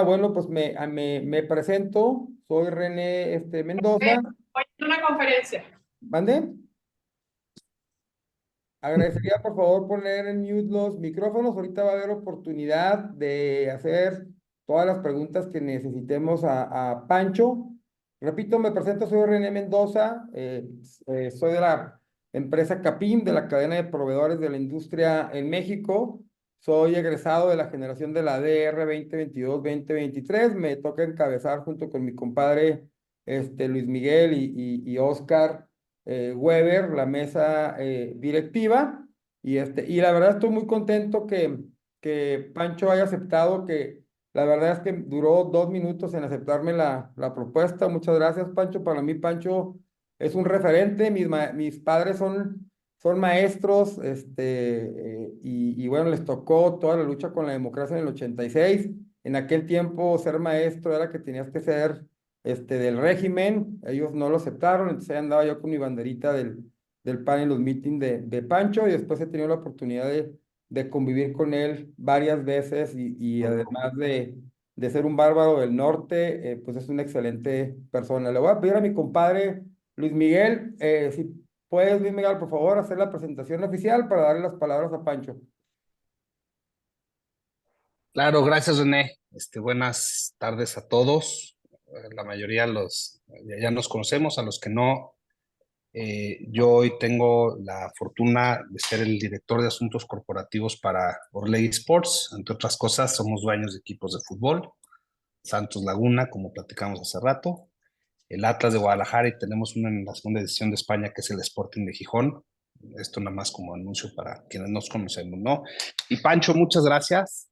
Bueno, pues me presento, soy René Mendoza. Hoy en una conferencia. ¿Mande? Agradecería por favor poner en mute los micrófonos. Ahorita va a haber oportunidad de hacer todas las preguntas que necesitemos a Pancho. Repito, me presento, soy René Mendoza, soy de la empresa Capim, de la cadena de proveedores de la industria en México. Soy egresado de la generación de la DR 2022-2023. Me toca encabezar junto con mi compadre Luis Miguel y Oscar Weber, la mesa directiva. Y la verdad estoy muy contento que Pancho haya aceptado, que la verdad es que duró 2 minutos en aceptarme la propuesta. Muchas gracias, Pancho. Para mí, Pancho es un referente. Mis padres son maestros, y bueno, les tocó toda la lucha con la democracia en el 86. En aquel tiempo, ser maestro era que tenías que ser del régimen. Ellos no lo aceptaron, entonces ahí andaba yo con mi banderita del PAN en los meetings de Pancho, y después he tenido la oportunidad de convivir con él varias veces, y además de ser un bárbaro del norte, pues es una excelente persona. Le voy a pedir a mi compadre Luis Miguel, si puedes, Luis Miguel, por favor, hacer la presentación oficial para darle las palabras a Pancho. Claro, gracias René. Buenas tardes a todos. La mayoría ya nos conocemos, a los que no. Yo hoy tengo la fortuna de ser el director de asuntos corporativos para Orley Sports. Entre otras cosas, somos dueños de equipos de fútbol, Santos Laguna, como platicamos hace rato, el Atlas de Guadalajara, y tenemos uno en la segunda edición de España, que es el Sporting de Gijón. Esto nada más como anuncio para quienes nos conocemos, ¿no? Y Pancho, muchas gracias.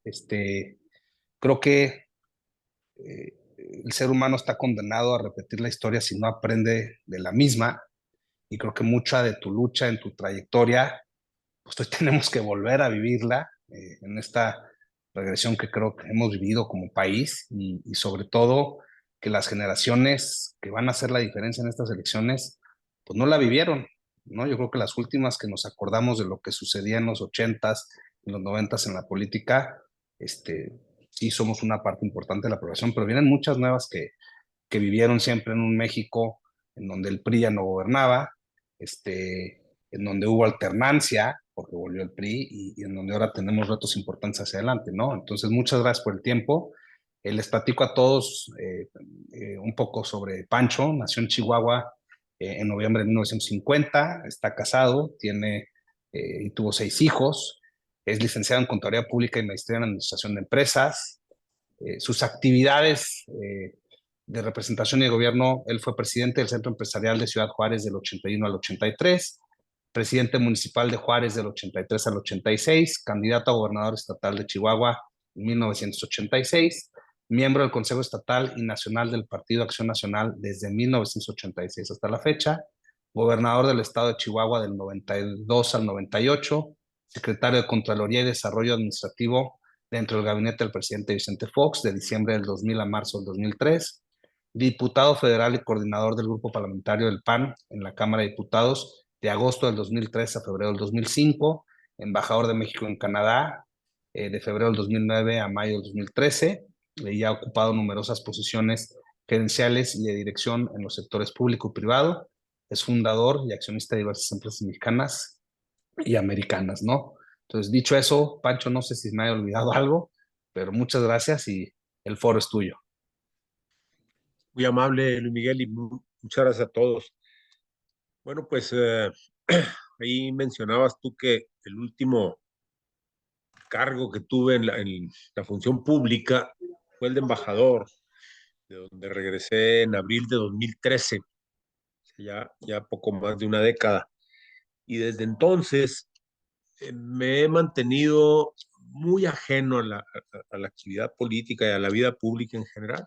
Creo que el ser humano está condenado a repetir la historia si no aprende de la misma, y creo que mucha de tu lucha en tu trayectoria, pues hoy tenemos que volver a vivirla en esta regresión que creo que hemos vivido como país, y sobre todo que las generaciones que van a hacer la diferencia en estas elecciones, pues no la vivieron, ¿no? Yo creo que las últimas que nos acordamos de lo que sucedía en los ochentas, en los noventas en la política, sí somos una parte importante de la población, pero vienen muchas nuevas que vivieron siempre en un México en donde el PRI ya no gobernaba, en donde hubo alternancia, porque volvió el PRI, y en donde ahora tenemos retos importantes hacia adelante, ¿no? Entonces, muchas gracias por el tiempo. Les platico a todos un poco sobre Pancho. Nació en Chihuahua en noviembre de 1950, está casado, tiene y tuvo 6 hijos, es licenciado en Contaduría Pública y Maestría en Administración de Empresas. Sus actividades de representación y de gobierno: él fue presidente del Centro Empresarial de Ciudad Juárez del 81 al 83, presidente municipal de Juárez del 83 al 86, candidato a gobernador estatal de Chihuahua en 1986, miembro del Consejo Estatal y Nacional del Partido Acción Nacional desde 1986 hasta la fecha, gobernador del estado de Chihuahua del 92 al 98, secretario de Contraloría y Desarrollo Administrativo dentro del gabinete del presidente Vicente Fox de diciembre del 2000 a marzo del 2003, diputado federal y coordinador del grupo parlamentario del PAN en la Cámara de Diputados de agosto del 2003 a febrero del 2005, embajador de México en Canadá de febrero del 2009 a mayo del 2013, y ha ocupado numerosas posiciones gerenciales y de dirección en los sectores público y privado. Es fundador y accionista de diversas empresas mexicanas y americanas, ¿no? Entonces, dicho eso, Pancho, no sé si me haya olvidado algo, pero muchas gracias y el foro es tuyo. Muy amable, Luis Miguel, y muchas gracias a todos. Bueno, pues ahí mencionabas tú que el último cargo que tuve en la función pública fue el de embajador, de donde regresé en abril de 2013, ya poco más de una década. Y desde entonces me he mantenido muy ajeno a la actividad política y a la vida pública en general.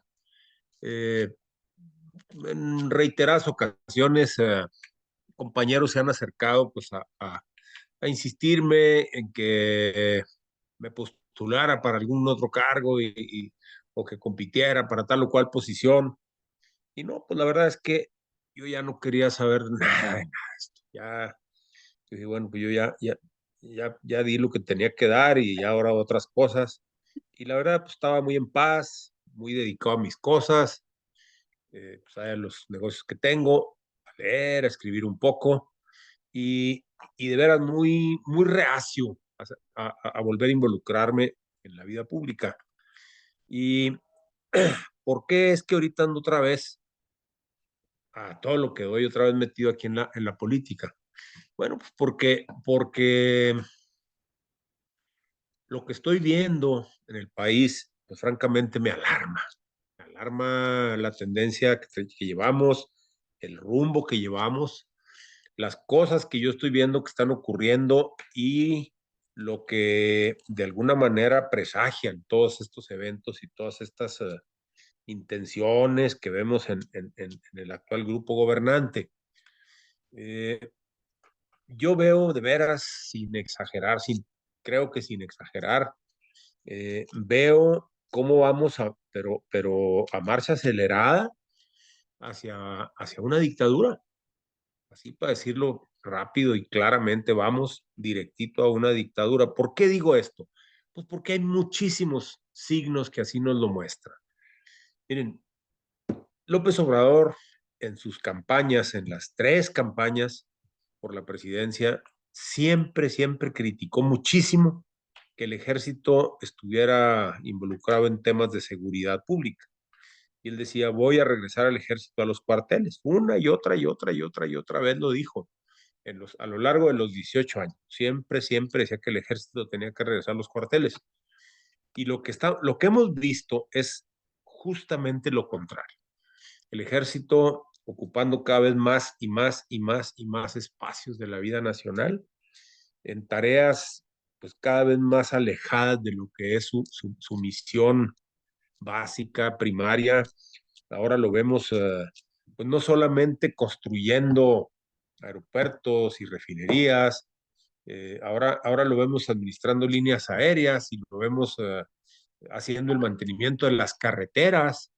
Eh, en reiteradas ocasiones, compañeros se han acercado pues a insistirme en que me postulara para algún otro cargo o que compitiera para tal o cual posición. Y no, pues la verdad es que yo ya no quería saber nada de nada de esto. Yo dije, bueno, pues yo ya di lo que tenía que dar y ya ahora otras cosas. Y la verdad, pues estaba muy en paz, muy dedicado a mis cosas, pues a los negocios que tengo, a leer, a escribir un poco y, y de veras muy, muy reacio a volver a involucrarme en la vida pública. ¿Y por qué es que ahorita ando otra vez a todo lo que doy, otra vez metido aquí en la política? Bueno, pues porque lo que estoy viendo en el país, pues francamente me alarma. Me alarma la tendencia que llevamos, el rumbo que llevamos, las cosas que yo estoy viendo que están ocurriendo y lo que de alguna manera presagian todos estos eventos y todas estas intenciones que vemos en el actual grupo gobernante. Eh, yo veo de veras, sin exagerar, creo que sin exagerar, veo cómo vamos pero a marcha acelerada hacia una dictadura. Así para decirlo rápido y claramente, vamos directito a una dictadura. ¿Por qué digo esto? Pues porque hay muchísimos signos que así nos lo muestran. Miren, López Obrador en sus campañas, en las 3 campañas por la presidencia, siempre, siempre criticó muchísimo que el ejército estuviera involucrado en temas de seguridad pública. Y él decía, voy a regresar al ejército a los cuarteles. Una y otra y otra y otra y otra vez lo dijo a lo largo de los 18 años. Siempre, siempre decía que el ejército tenía que regresar a los cuarteles. Y lo que hemos visto es justamente lo contrario. El ejército ocupando cada vez más y más y más y más espacios de la vida nacional en tareas pues cada vez más alejadas de lo que es su misión básica, primaria. Ahora lo vemos pues no solamente construyendo aeropuertos y refinerías, ahora lo vemos administrando líneas aéreas y lo vemos haciendo el mantenimiento de las carreteras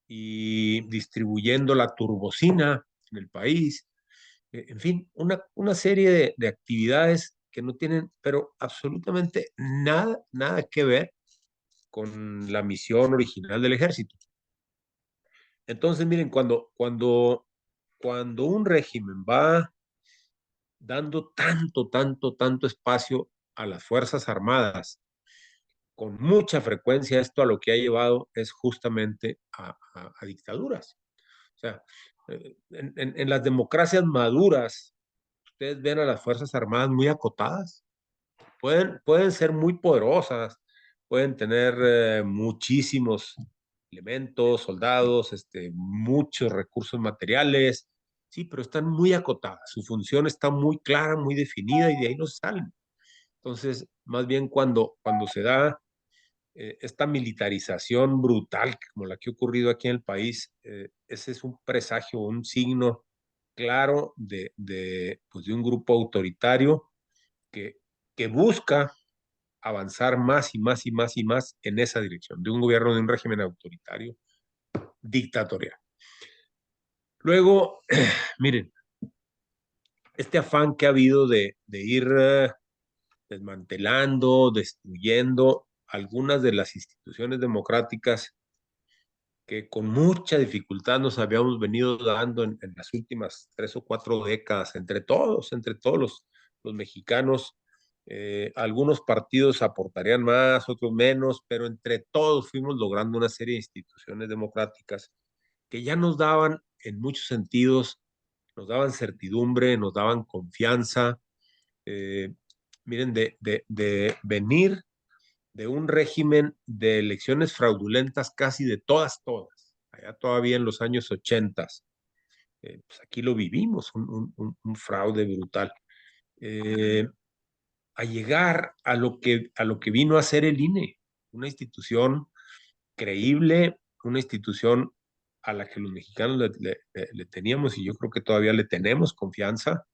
y distribuyendo la turbocina en el país. En fin, una serie de actividades que no tienen, pero absolutamente nada, nada que ver con la misión original del ejército. Entonces, miren, cuando un régimen va dando tanto, tanto, tanto espacio a las Fuerzas Armadas, con mucha frecuencia esto a lo que ha llevado es justamente a dictaduras. O sea, en las democracias maduras, ustedes ven a las Fuerzas Armadas muy acotadas. Pueden ser muy poderosas, pueden tener muchísimos elementos, soldados, muchos recursos materiales, sí, pero están muy acotadas. Su función está muy clara, muy definida y de ahí no salen. Entonces, más bien cuando se da esta militarización brutal como la que ha ocurrido aquí en el país, ese es un presagio, un signo claro pues de un grupo autoritario que, que busca avanzar más y más y más y más en esa dirección, de un gobierno, de un régimen autoritario, dictatorial. Luego, miren, este afán que ha habido de ir desmantelando, destruyendo algunas de las instituciones democráticas que con mucha dificultad nos habíamos venido dando en las últimas 3 o 4 décadas, entre todos los mexicanos. Algunos partidos aportarían más, otros menos, pero entre todos fuimos logrando una serie de instituciones democráticas que ya nos daban, en muchos sentidos, nos daban certidumbre, nos daban confianza. Eh, miren, de venir de un régimen de elecciones fraudulentas casi de todas, allá todavía en los años 80, pues aquí lo vivimos, un fraude brutal. Eh, a llegar a lo que vino a ser el INE, una institución creíble, una institución a la que los mexicanos le teníamos y yo creo que todavía le tenemos confianza,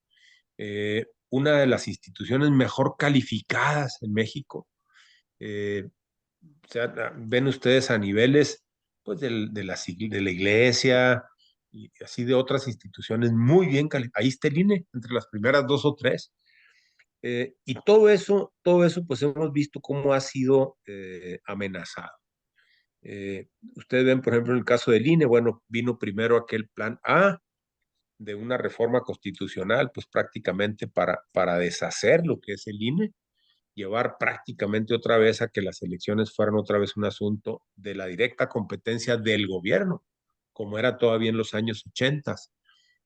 una de las instituciones mejor calificadas en México. O sea, ven ustedes a niveles pues de la iglesia y así de otras instituciones muy bien calificadas. Ahí está el INE, entre las primeras 2 o 3. Y todo eso pues hemos visto cómo ha sido amenazado. Ustedes ven, por ejemplo, en el caso del INE, bueno, vino primero aquel plan A de una reforma constitucional, pues prácticamente para deshacer lo que es el INE, llevar prácticamente otra vez a que las elecciones fueran otra vez un asunto de la directa competencia del gobierno, como era todavía en los años 80.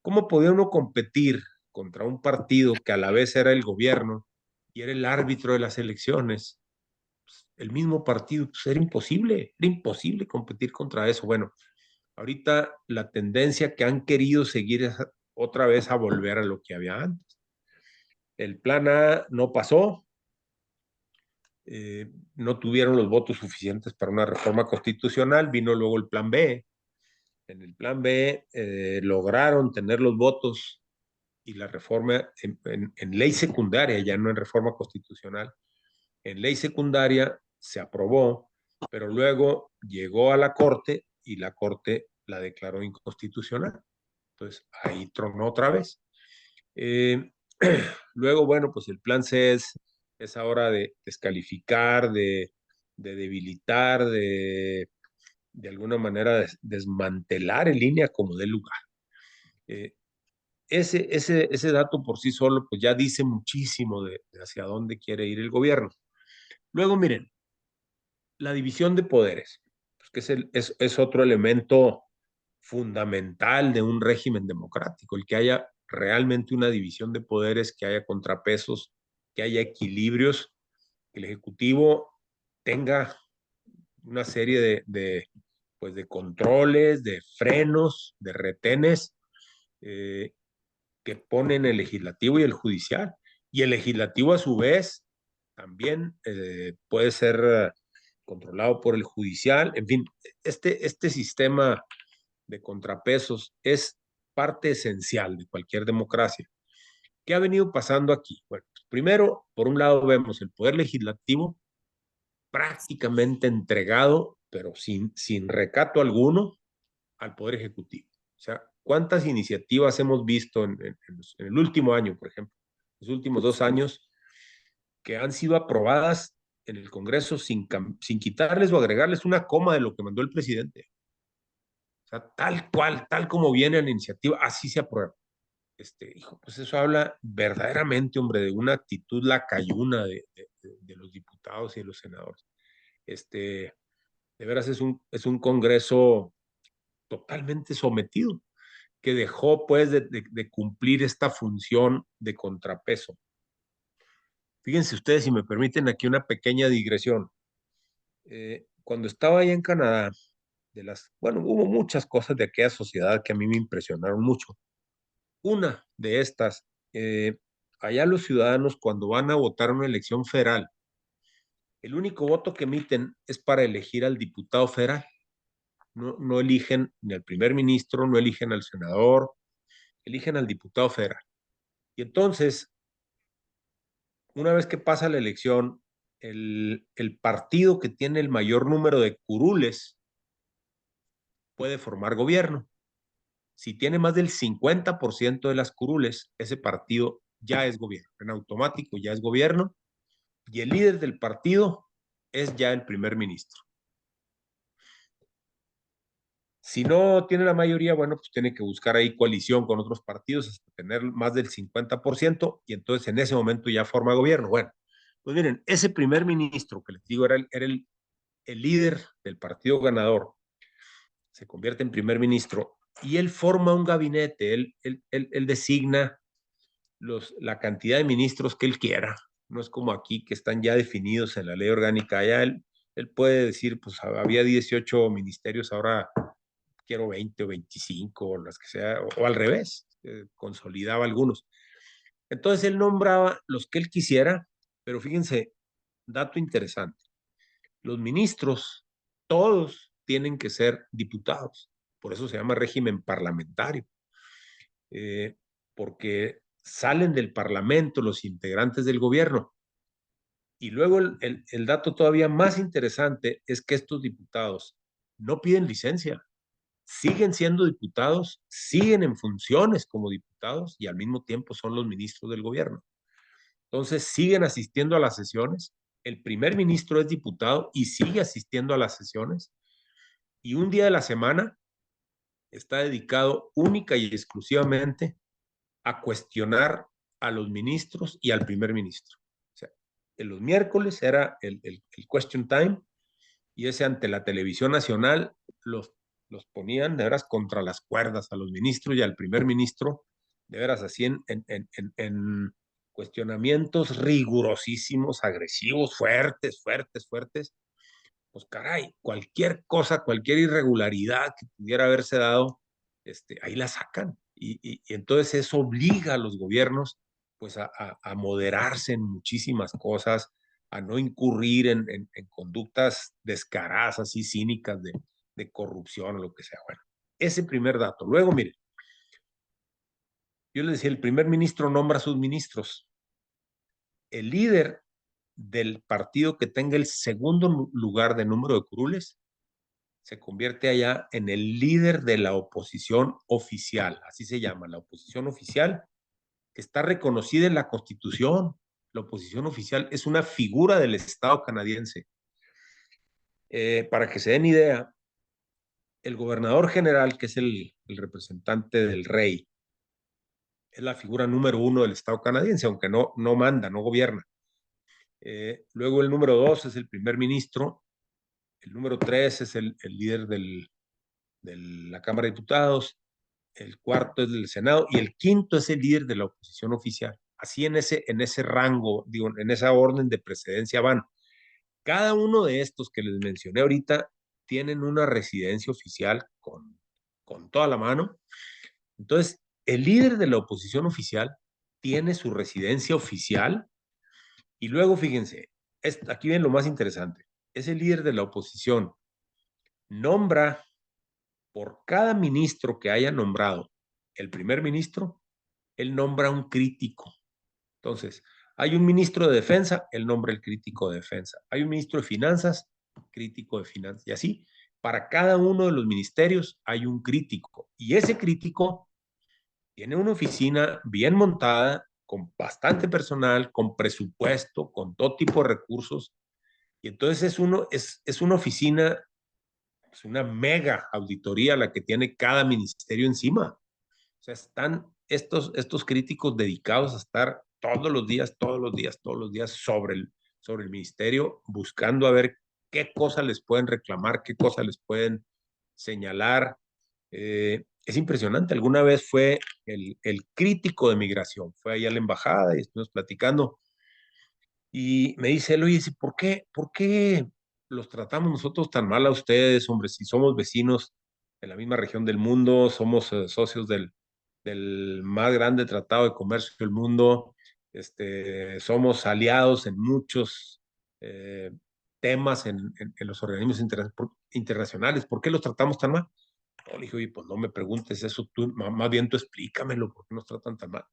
¿Cómo podía uno competir contra un partido que a la vez era el gobierno y era el árbitro de las elecciones? El mismo partido, pues era imposible competir contra eso. Bueno, ahorita la tendencia que han querido seguir es otra vez a volver a lo que había antes. El plan A no pasó, no tuvieron los votos suficientes para una reforma constitucional, vino luego el plan B. En el plan B lograron tener los votos y la reforma en ley secundaria, ya no en reforma constitucional. En ley secundaria se aprobó, pero luego llegó a la Corte y la Corte la declaró inconstitucional. Entonces ahí tronó otra vez. Eh, Luego, bueno, pues el plan C es ahora de descalificar, de debilitar, de alguna manera desmantelar en línea como dé lugar. Eh, ese dato por sí solo pues ya dice muchísimo de hacia dónde quiere ir el gobierno. Luego, miren, la división de poderes, pues que es otro elemento fundamental de un régimen democrático, el que haya realmente una división de poderes, que haya contrapesos, que haya equilibrios, que el Ejecutivo tenga una serie pues de controles, de frenos, de retenes eh, que ponen el legislativo y el judicial. Y el legislativo a su vez también puede ser controlado por el judicial. En fin, este sistema de contrapesos es parte esencial de cualquier democracia. ¿Qué ha venido pasando aquí? Bueno, pues primero, por un lado vemos el poder legislativo prácticamente entregado, pero sin recato alguno, al poder ejecutivo. O sea, ¿cuántas iniciativas hemos visto en el último año, por ejemplo, los últimos 2 años, que han sido aprobadas en el Congreso sin quitarles o agregarles una coma de lo que mandó el presidente? O sea, tal cual, tal como viene la iniciativa, así se aprueba. Hijo, pues eso habla verdaderamente, hombre, de una actitud lacayuna de los diputados y de los senadores. De veras es un Congreso totalmente sometido, que dejó pues de cumplir esta función de contrapeso. Fíjense ustedes, si me permiten aquí una pequeña digresión. Cuando estaba allá en Canadá, bueno, hubo muchas cosas de aquella sociedad que a mí me impresionaron mucho. Una de estas, allá los ciudadanos cuando van a votar una elección federal, el único voto que emiten es para elegir al diputado federal. No eligen ni al primer ministro, no eligen al senador, eligen al diputado federal. Y entonces, una vez que pasa la elección, el partido que tiene el mayor número de curules puede formar gobierno. Si tiene más del 50% de las curules, ese partido ya es gobierno. En automático ya es gobierno y el líder del partido es ya el primer ministro. Si no tiene la mayoría, bueno, pues tiene que buscar ahí coalición con otros partidos hasta tener más del 50% y entonces en ese momento ya forma gobierno. Bueno, pues miren, ese primer ministro que les digo era el líder del partido ganador, se convierte en primer ministro y él forma un gabinete, él designa la cantidad de ministros que él quiera. No es como aquí que están ya definidos en la ley orgánica. Ya él puede decir, pues había 18 ministerios, ahora quiero 20 o 25 o las que sea, o al revés, consolidaba algunos. Entonces él nombraba los que él quisiera, pero fíjense, dato interesante, los ministros, todos tienen que ser diputados, por eso se llama régimen parlamentario, porque salen del parlamento los integrantes del gobierno. Y luego el dato todavía más interesante es que estos diputados no piden licencia, siguen siendo diputados, siguen en funciones como diputados y al mismo tiempo son los ministros del gobierno. Entonces siguen asistiendo a las sesiones. El primer ministro es diputado y sigue asistiendo a las sesiones. y un día de la semana está dedicado única y exclusivamente a cuestionar a los ministros y al primer ministro. O sea, en los miércoles era el question time, y ese ante la televisión nacional los ponían de veras contra las cuerdas a los ministros y al primer ministro, de veras así en cuestionamientos rigurosísimos, agresivos, fuertes, fuertes, fuertes. Pues caray, cualquier cosa, cualquier irregularidad que pudiera haberse dado, ahí la sacan. Y entonces eso obliga a los gobiernos pues a moderarse en muchísimas cosas, a no incurrir en conductas descaradas y cínicas de corrupción o lo que sea. Bueno, ese primer dato. Luego, mire, yo les decía, el primer ministro nombra a sus ministros. El líder del partido que tenga el segundo lugar de número de curules se convierte allá en el líder de la oposición oficial, así se llama, la oposición oficial, que está reconocida en la Constitución. La oposición oficial es una figura del Estado canadiense. Para que se den idea, el gobernador general, que es el representante del rey, es la figura número uno del Estado canadiense, aunque no manda, no gobierna. Luego el número dos es el primer ministro, el número tres es el líder de la Cámara de Diputados, el cuarto es del Senado y el quinto es el líder de la oposición oficial. Así en ese rango, digo, en esa orden de precedencia van. Cada uno de estos que les mencioné ahorita tienen una residencia oficial con toda la mano. Entonces, el líder de la oposición oficial tiene su residencia oficial y luego, fíjense, aquí viene lo más interesante. Ese líder de la oposición nombra por cada ministro que haya nombrado el primer ministro, él nombra un crítico. Entonces, hay un ministro de defensa, él nombra el crítico de defensa. Hay un ministro de finanzas, crítico de finanzas. Y así, para cada uno de los ministerios hay un crítico. Y ese crítico tiene una oficina bien montada, con bastante personal, con presupuesto, con todo tipo de recursos. Y entonces es una oficina, es una mega auditoría la que tiene cada ministerio encima. O sea, están estos críticos dedicados a estar todos los días, todos los días, todos los días sobre el ministerio, buscando a ver qué cosas les pueden reclamar, qué cosas les pueden señalar. Es impresionante. Alguna vez fue el crítico de migración, fue ahí a la embajada y estuvimos platicando. Y me dice él, oye, ¿por qué los tratamos nosotros tan mal a ustedes, hombre? Si somos vecinos de la misma región del mundo, somos socios del más grande tratado de comercio del mundo, somos aliados en muchos eh, temas en los organismos internacionales. ¿Por qué los tratamos tan mal? No, le dije, oye, pues no me preguntes eso, tú, más bien tú explícamelo, ¿por qué nos tratan tan mal?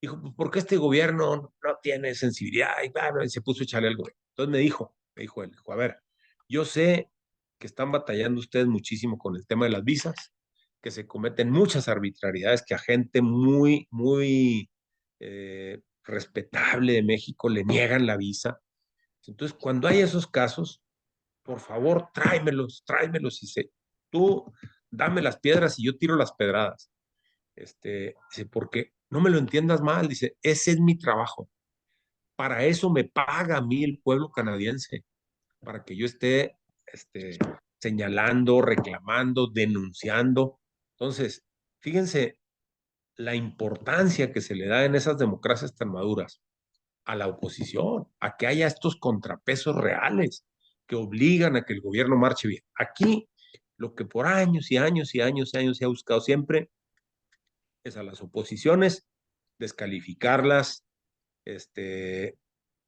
Dijo, pues porque este gobierno no tiene sensibilidad y se puso a echarle al gobierno. Entonces me dijo él, dijo, a ver, yo sé que están batallando ustedes muchísimo con el tema de las visas, que se cometen muchas arbitrariedades, que a gente muy, muy respetable de México le niegan la visa. Entonces, cuando hay esos casos, por favor, tráemelos tú dame las piedras y yo tiro las pedradas. Dice, porque no me lo entiendas mal, dice, ese es mi trabajo. Para eso me paga a mí el pueblo canadiense, para que yo esté señalando, reclamando, denunciando. Entonces, fíjense la importancia que se le da en esas democracias tan maduras a la oposición, a que haya estos contrapesos reales que obligan a que el gobierno marche bien. Aquí, lo que por años y años y años y años se ha buscado siempre es a las oposiciones descalificarlas,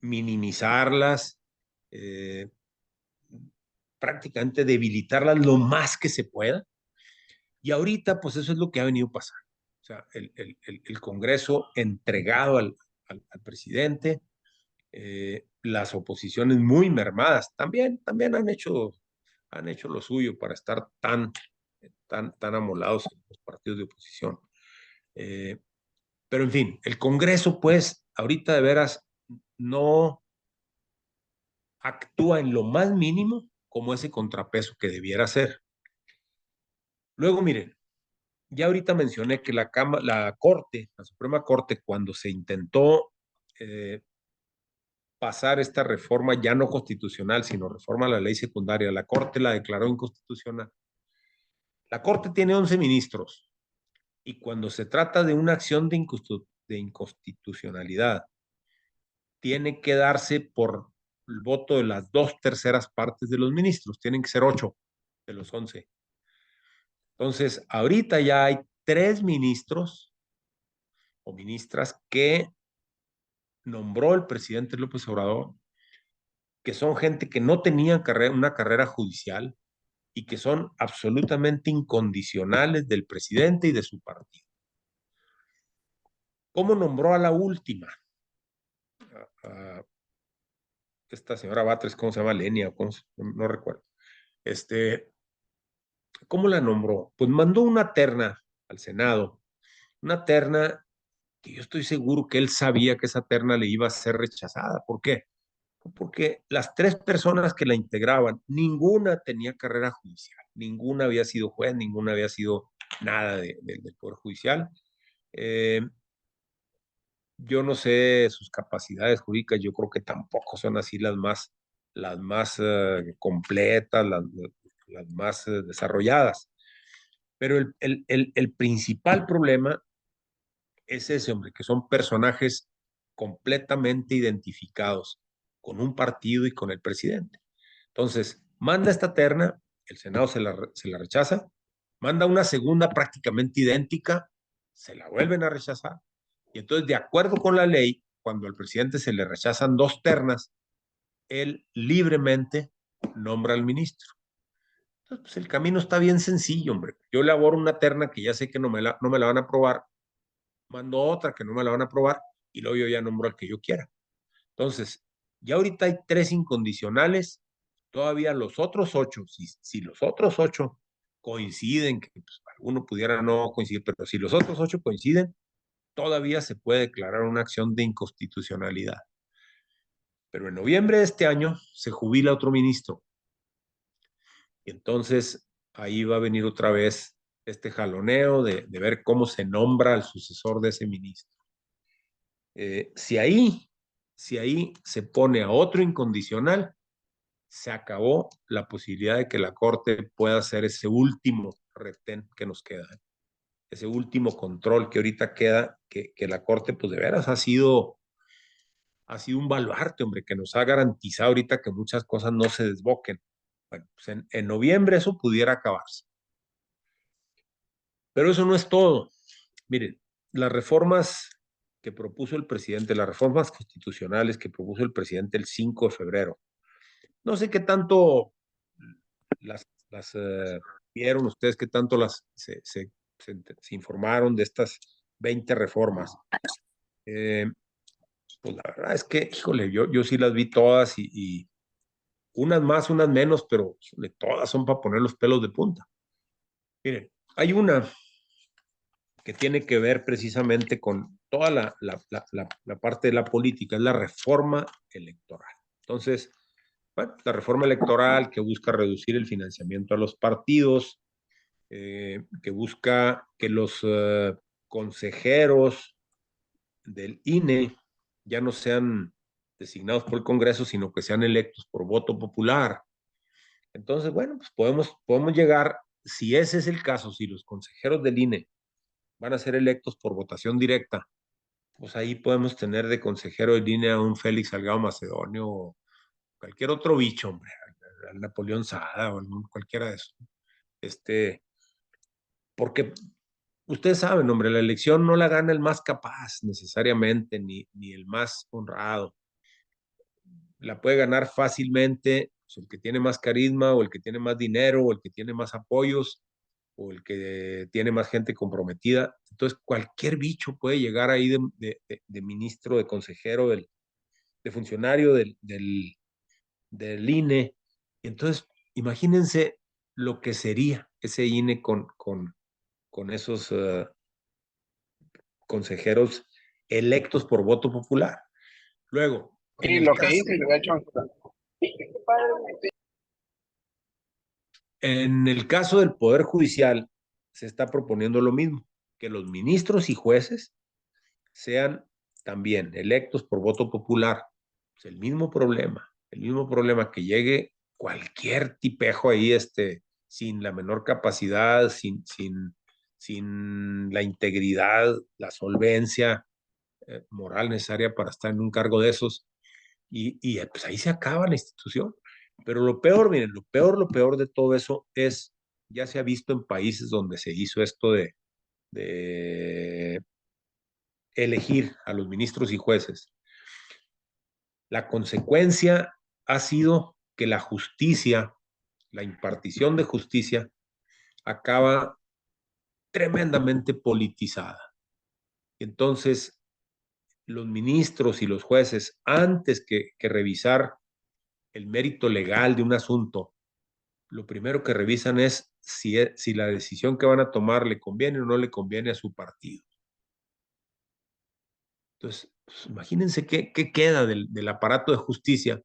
minimizarlas, eh, prácticamente debilitarlas lo más que se pueda. Y ahorita, pues eso es lo que ha venido pasando. O sea, el Congreso entregado al presidente, las oposiciones muy mermadas, también han hecho lo suyo para estar tan amolados en los partidos de oposición. Eh, Pero en fin, el Congreso, pues, ahorita de veras no actúa en lo más mínimo como ese contrapeso que debiera ser. Luego, miren, ya ahorita mencioné que la Suprema Corte, cuando se intentó pasar esta reforma ya no constitucional, sino reforma a la ley secundaria, la Corte la declaró inconstitucional. La Corte tiene 11 ministros y cuando se trata de una acción de inconstitucionalidad, tiene que darse por el voto de las 2/3 partes de los ministros, tienen que ser 8 de los 11. Entonces, ahorita ya hay 3 ministros o ministras que nombró el presidente López Obrador, que son gente que no tenía una carrera judicial y que son absolutamente incondicionales del presidente y de su partido. ¿Cómo nombró a la última? Esta señora Batres, ¿cómo se llama? Lenia, no recuerdo. ¿Cómo la nombró? Pues mandó una terna al Senado, una terna que yo estoy seguro que él sabía que esa terna le iba a ser rechazada. ¿Por qué? Porque las 3 personas que la integraban, ninguna tenía carrera judicial, ninguna había sido juez, ninguna había sido nada del Poder Judicial. Yo no sé sus capacidades jurídicas, yo creo que tampoco son así las más completas, las más desarrolladas. Pero el principal problema es ese, hombre, que son personajes completamente identificados con un partido y con el presidente. Entonces, manda esta terna, el Senado se la rechaza, manda una segunda prácticamente idéntica, se la vuelven a rechazar. Y entonces, de acuerdo con la ley, cuando al presidente se le rechazan 2 ternas, él libremente nombra al ministro. Entonces, pues el camino está bien sencillo, hombre. Yo elaboro una terna que ya sé que no me la van a aprobar, mando otra que no me la van a aprobar y luego yo ya nombro al que yo quiera. Entonces, ya ahorita hay 3 incondicionales, todavía los otros 8, si los otros 8 coinciden, que pues, alguno pudiera no coincidir, pero si los otros 8 coinciden, todavía se puede declarar una acción de inconstitucionalidad. Pero en noviembre de este año se jubila otro ministro. Y entonces ahí va a venir otra vez este jaloneo de ver cómo se nombra al sucesor de ese ministro. Si ahí se pone a otro incondicional, se acabó la posibilidad de que la Corte pueda hacer ese último retén que nos queda, ese último control que ahorita queda, que la Corte, pues de veras ha sido un baluarte, hombre, que nos ha garantizado ahorita que muchas cosas no se desboquen. Bueno, pues en noviembre eso pudiera acabarse. Pero eso no es todo. Miren, las reformas que propuso el presidente, las reformas constitucionales que propuso el presidente el 5 de febrero, no sé qué tanto las vieron ustedes, qué tanto se informaron de estas 20 reformas. Pues la verdad es que, híjole, yo sí las vi todas y unas más, unas menos, pero híjole, todas son para poner los pelos de punta. Miren, hay una que tiene que ver precisamente con toda la parte de la política, es la reforma electoral. Entonces, bueno, la reforma electoral que busca reducir el financiamiento a los partidos, que busca que los consejeros del INE ya no sean designados por el Congreso, sino que sean electos por voto popular. Entonces, bueno, pues podemos llegar, si ese es el caso, si los consejeros del INE van a ser electos por votación directa, pues ahí podemos tener de consejero de línea a un Félix Salgado Macedonio o cualquier otro bicho, hombre, al Napoleón Sada o cualquiera de esos. Porque ustedes saben, hombre, la elección no la gana el más capaz necesariamente, ni el más honrado. La puede ganar fácilmente pues, el que tiene más carisma o el que tiene más dinero o el que tiene más apoyos o el que tiene más gente comprometida. Entonces, cualquier bicho puede llegar ahí de ministro, de consejero, de funcionario del INE. Y entonces, imagínense lo que sería ese INE con esos consejeros electos por voto popular. Luego, Sí, lo que dice, de hecho. En el caso del Poder Judicial, se está proponiendo lo mismo, que los ministros y jueces sean también electos por voto popular. Es el mismo problema que llegue cualquier tipejo ahí, sin la menor capacidad, sin la integridad, la solvencia moral necesaria para estar en un cargo de esos, pues ahí se acaba la institución. Pero lo peor, miren, lo peor de todo eso es, ya se ha visto en países donde se hizo esto de elegir a los ministros y jueces. La consecuencia ha sido que la justicia, la impartición de justicia, acaba tremendamente politizada. Entonces, los ministros y los jueces, antes que revisar el mérito legal de un asunto, lo primero que revisan es si la decisión que van a tomar le conviene o no le conviene a su partido. Entonces, pues, imagínense qué queda del aparato de justicia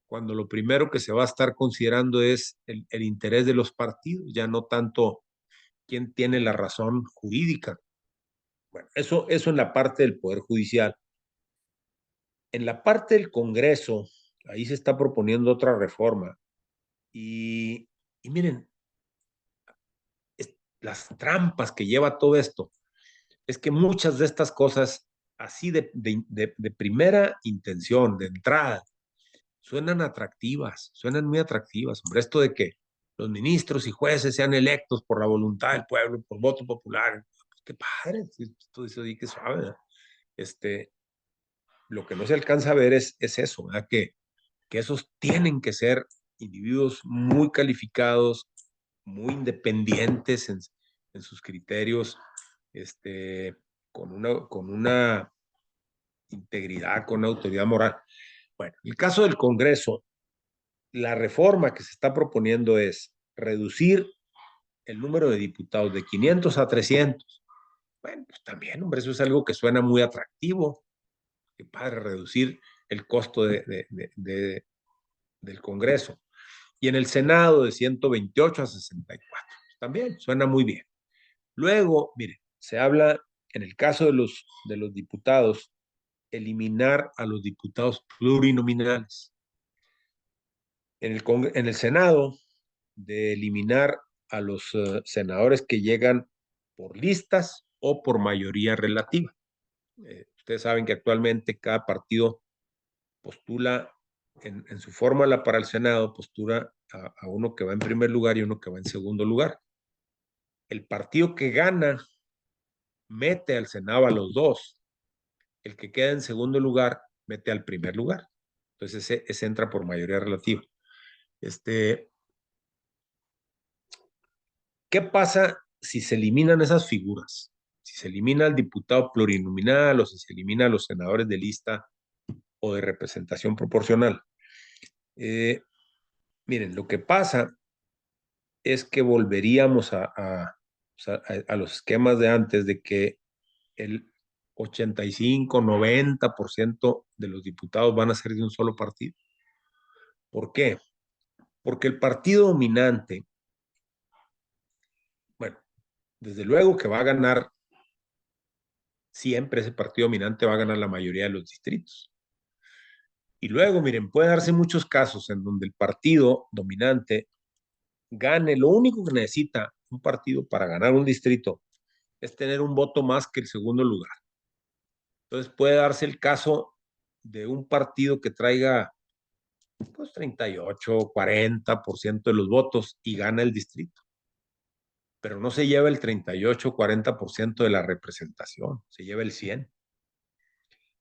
cuando lo primero que se va a estar considerando es el interés de los partidos, ya no tanto quién tiene la razón jurídica. Bueno, eso en la parte del Poder Judicial. En la parte del Congreso, ahí se está proponiendo otra reforma. Y miren, las trampas que lleva todo esto es que muchas de estas cosas, así de primera intención, de entrada, suenan atractivas, suenan muy atractivas. Hombre, esto de que los ministros y jueces sean electos por la voluntad del pueblo, por voto popular, pues qué padre, esto dice que suave, ¿verdad? Lo que no se alcanza a ver es eso, ¿verdad? Que esos tienen que ser individuos muy calificados, muy independientes en sus criterios, con una integridad, con una autoridad moral. Bueno, el caso del Congreso, la reforma que se está proponiendo es reducir el número de diputados de 500 a 300. Bueno, pues también, hombre, eso es algo que suena muy atractivo. Qué padre, reducir el costo del Congreso. Y en el Senado de 128 a 64. También suena muy bien. Luego, mire, se habla, en el caso de los diputados, eliminar a los diputados plurinominales. En el Senado, de eliminar a los senadores que llegan por listas o por mayoría relativa. Ustedes saben que actualmente cada partido postula en su fórmula para el Senado, postula a uno que va en primer lugar y uno que va en segundo lugar. El partido que gana mete al Senado a los dos. El que queda en segundo lugar mete al primer lugar. Entonces ese entra por mayoría relativa. ¿Qué pasa si se eliminan esas figuras? Si se elimina el diputado plurinominal o si se elimina a los senadores de lista o de representación proporcional. Miren, lo que pasa es que volveríamos a los esquemas de antes de que el 85-90% de los diputados van a ser de un solo partido. ¿Por qué? Porque el partido dominante, bueno, desde luego que va a ganar, siempre ese partido dominante va a ganar la mayoría de los distritos. Y luego, miren, puede darse muchos casos en donde el partido dominante gane, lo único que necesita un partido para ganar un distrito es tener un voto más que el segundo lugar. Entonces puede darse el caso de un partido que traiga pues 38, 40% de los votos y gana el distrito, pero no se lleva el 38, 40% de la representación, se lleva el 100.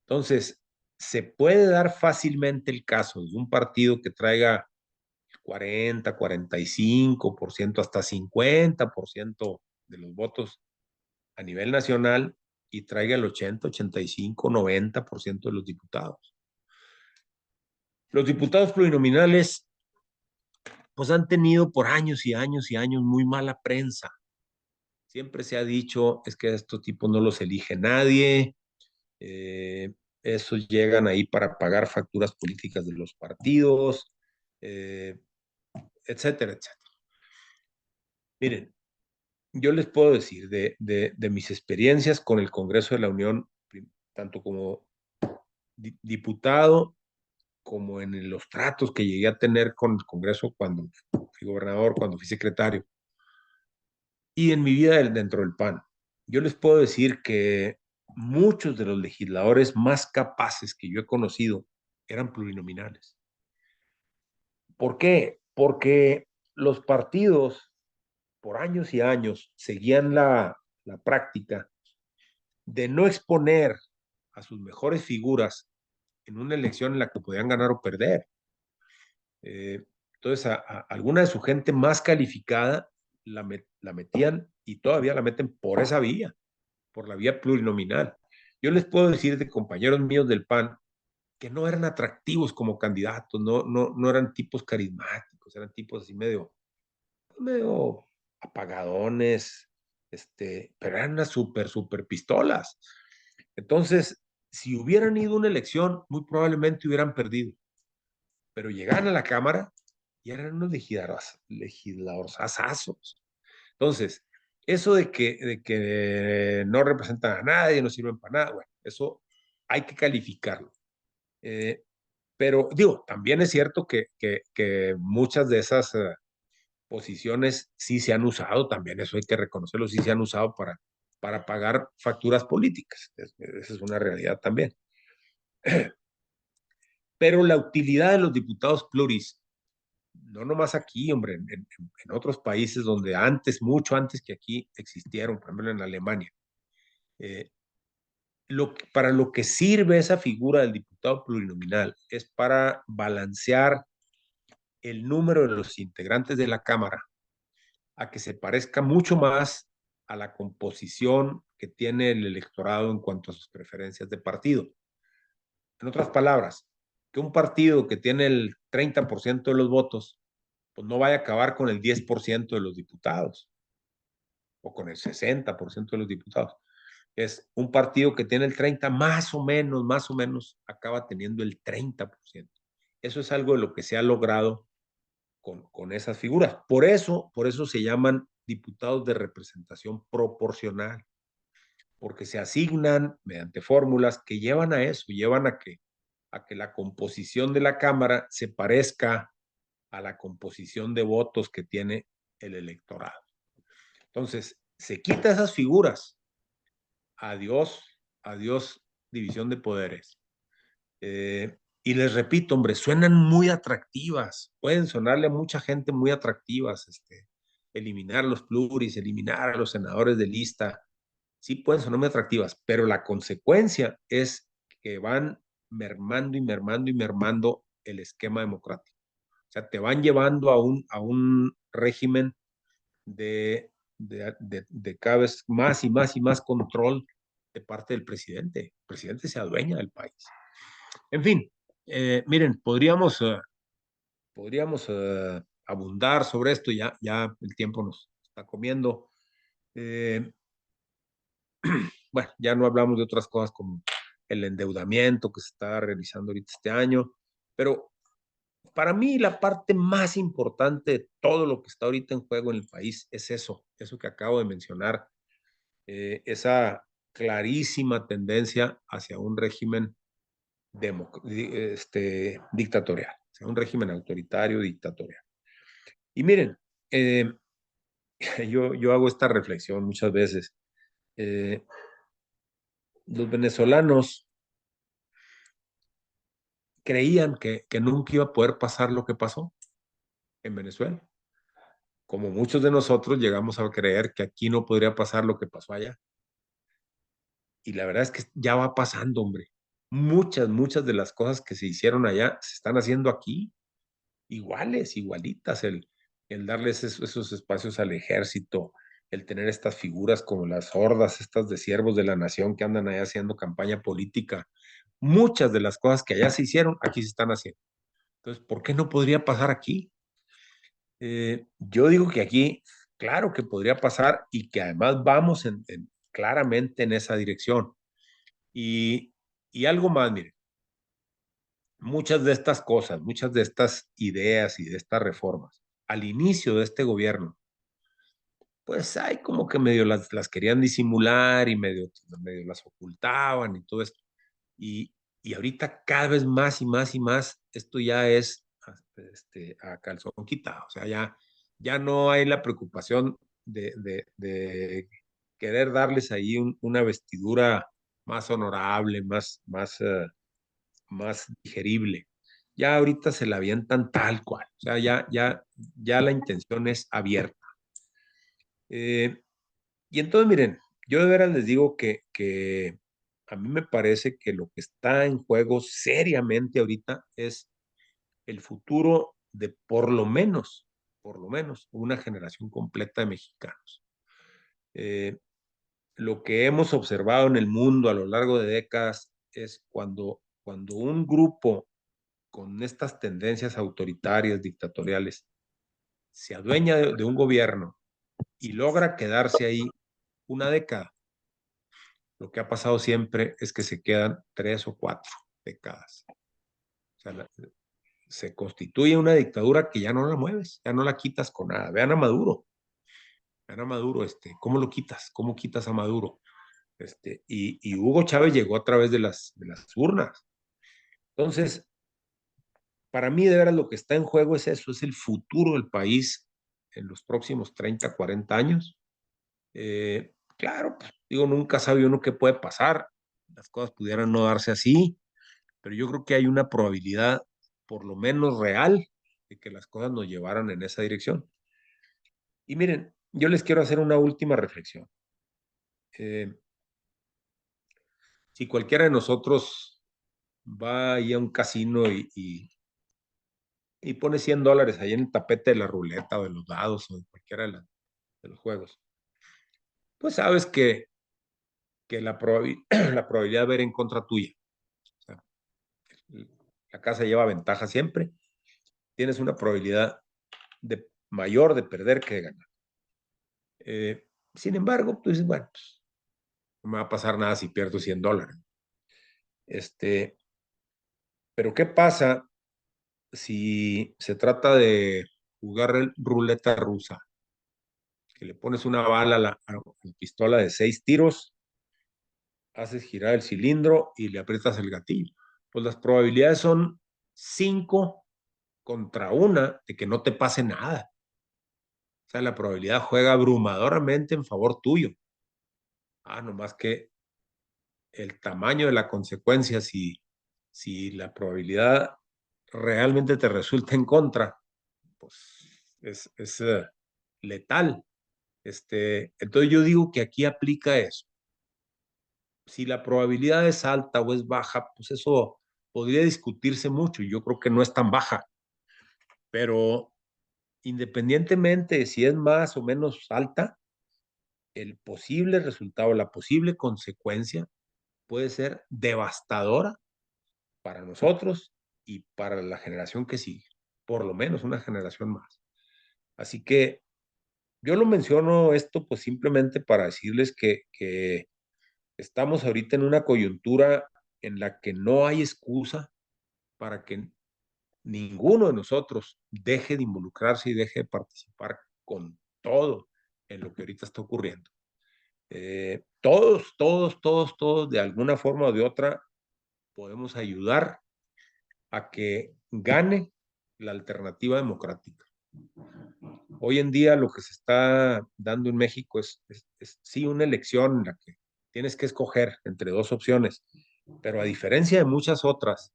Entonces, se puede dar fácilmente el caso de un partido que traiga 40, 45%, hasta 50% de los votos a nivel nacional y traiga el 80, 85, 90% de los diputados. Los diputados plurinominales pues han tenido por años y años y años muy mala prensa. Siempre se ha dicho, es que a estos tipos no los elige nadie, esos llegan ahí para pagar facturas políticas de los partidos, etcétera, etcétera. Miren, yo les puedo decir de mis experiencias con el Congreso de la Unión, tanto como diputado como en los tratos que llegué a tener con el Congreso cuando fui gobernador, cuando fui secretario, y en mi vida dentro del PAN. Yo les puedo decir que muchos de los legisladores más capaces que yo he conocido eran plurinominales. ¿Por qué? Porque los partidos por años y años seguían la práctica de no exponer a sus mejores figuras en una elección en la que podían ganar o perder. Entonces, alguna de su gente más calificada la metían y todavía la meten por esa vía, por la vía plurinominal. Yo les puedo decir de compañeros míos del PAN que no eran atractivos como candidatos, no eran tipos carismáticos, eran tipos así medio apagadones, pero eran unas super pistolas. Entonces, si hubieran ido a una elección, muy probablemente hubieran perdido, pero llegaban a la Cámara y eran unos legisladores. Entonces, eso de que no representan a nadie, no sirven para nada, bueno, eso hay que calificarlo. Pero digo, también es cierto que muchas de esas posiciones sí se han usado, también eso hay que reconocerlo, sí se han usado para pagar facturas políticas. Esa es una realidad también. Pero la utilidad de los diputados pluris, no nomás aquí, hombre, en otros países donde antes, mucho antes que aquí existieron, por ejemplo en Alemania, eh, para lo que sirve esa figura del diputado plurinominal es para balancear el número de los integrantes de la Cámara a que se parezca mucho más a la composición que tiene el electorado en cuanto a sus preferencias de partido. En otras palabras, que un partido que tiene el 30% de los votos, pues no vaya a acabar con el 10% de los diputados o con el 60% de los diputados. Es un partido que tiene el 30, más o menos, acaba teniendo el 30%. Eso es algo de lo que se ha logrado con esas figuras. Por eso se llaman diputados de representación proporcional, porque se asignan mediante fórmulas que llevan a eso, llevan a que la composición de la Cámara se parezca a la composición de votos que tiene el electorado. Entonces, se quita esas figuras. Adiós, adiós, división de poderes. Y les repito, hombre, suenan muy atractivas, pueden sonarle a mucha gente muy atractivas, eliminar los pluris, eliminar a los senadores de lista, sí pueden sonar muy atractivas, pero la consecuencia es que van mermando y mermando y mermando el esquema democrático. O sea, te van llevando a un régimen de cada vez más y más y más control de parte del presidente. El presidente se adueña del país. En fin, miren, podríamos abundar sobre esto, ya el tiempo nos está comiendo. Bueno, ya no hablamos de otras cosas como el endeudamiento que se está realizando ahorita este año, pero para mí la parte más importante de todo lo que está ahorita en juego en el país es eso que acabo de mencionar, esa clarísima tendencia hacia un régimen dictatorial, hacia un régimen autoritario dictatorial. Y miren, eh, yo hago esta reflexión muchas veces. Los venezolanos creían que nunca iba a poder pasar lo que pasó en Venezuela. Como muchos de nosotros llegamos a creer que aquí no podría pasar lo que pasó allá. Y la verdad es que ya va pasando, hombre. Muchas de las cosas que se hicieron allá se están haciendo aquí, iguales, igualitas. El darles esos espacios al ejército, el tener estas figuras como las hordas, estas de siervos de la nación que andan allá haciendo campaña política. Muchas de las cosas que allá se hicieron, aquí se están haciendo. Entonces, ¿por qué no podría pasar aquí? Yo digo que aquí, claro que podría pasar y que además vamos claramente en esa dirección. Y, y algo más, mire, muchas de estas cosas, muchas de estas ideas y de estas reformas, al inicio de este gobierno, pues hay como que medio las querían disimular y medio las ocultaban y todo esto. Y ahorita cada vez más y más y más, esto ya es a calzón quitado. O sea, ya no hay la preocupación de querer darles ahí una vestidura más honorable, más digerible. Ya ahorita se la avientan tal cual. O sea, ya la intención es abierta. Eh, y entonces, miren, yo de veras les digo que a mí me parece que lo que está en juego seriamente ahorita es el futuro de por lo menos, una generación completa de mexicanos. Eh, lo que hemos observado en el mundo a lo largo de décadas es cuando un grupo con estas tendencias autoritarias, dictatoriales, se adueña de un gobierno y logra quedarse ahí una década, lo que ha pasado siempre es que se quedan 3 o 4 décadas. O sea, se constituye una dictadura que ya no la mueves, ya no la quitas con nada. Vean a Maduro, ¿cómo lo quitas? ¿Cómo quitas a Maduro? Y Hugo Chávez llegó a través de las urnas. Entonces, para mí de veras lo que está en juego es eso, es el futuro del país en los próximos 30, 40 años. Claro, pues, digo, nunca sabe uno qué puede pasar, las cosas pudieran no darse así, pero yo creo que hay una probabilidad, por lo menos real, de que las cosas nos llevaran en esa dirección. Y miren, yo les quiero hacer una última reflexión. Eh, si cualquiera de nosotros va ahí a un casino y pone $100 ahí en el tapete de la ruleta o de los dados o de cualquiera de los juegos, pues sabes que la probabilidad de ver en contra tuya, o sea, la casa lleva ventaja siempre, tienes una probabilidad mayor de perder que de ganar. Sin embargo, tú dices, bueno, pues, no me va a pasar nada si pierdo $100. Pero ¿qué pasa si se trata de jugar ruleta rusa? Que le pones una bala a la pistola de 6 tiros, haces girar el cilindro y le aprietas el gatillo. Pues las probabilidades son 5 contra 1 de que no te pase nada. O sea, la probabilidad juega abrumadoramente en favor tuyo. Nomás que el tamaño de la consecuencia, si la probabilidad realmente te resulta en contra, pues es letal. Entonces yo digo que aquí aplica eso. Si la probabilidad es alta o es baja, pues eso podría discutirse mucho. Yo creo que no es tan baja, pero independientemente de si es más o menos alta, el posible resultado, la posible consecuencia puede ser devastadora para nosotros y para la generación que sigue, por lo menos una generación más. Así que yo lo menciono esto pues simplemente para decirles que estamos ahorita en una coyuntura en la que no hay excusa para que ninguno de nosotros deje de involucrarse y deje de participar con todo en lo que ahorita está ocurriendo. Todos, de alguna forma o de otra, podemos ayudar a que gane la alternativa democrática. Hoy en día lo que se está dando en México es sí una elección en la que tienes que escoger entre 2 opciones, pero a diferencia de muchas otras,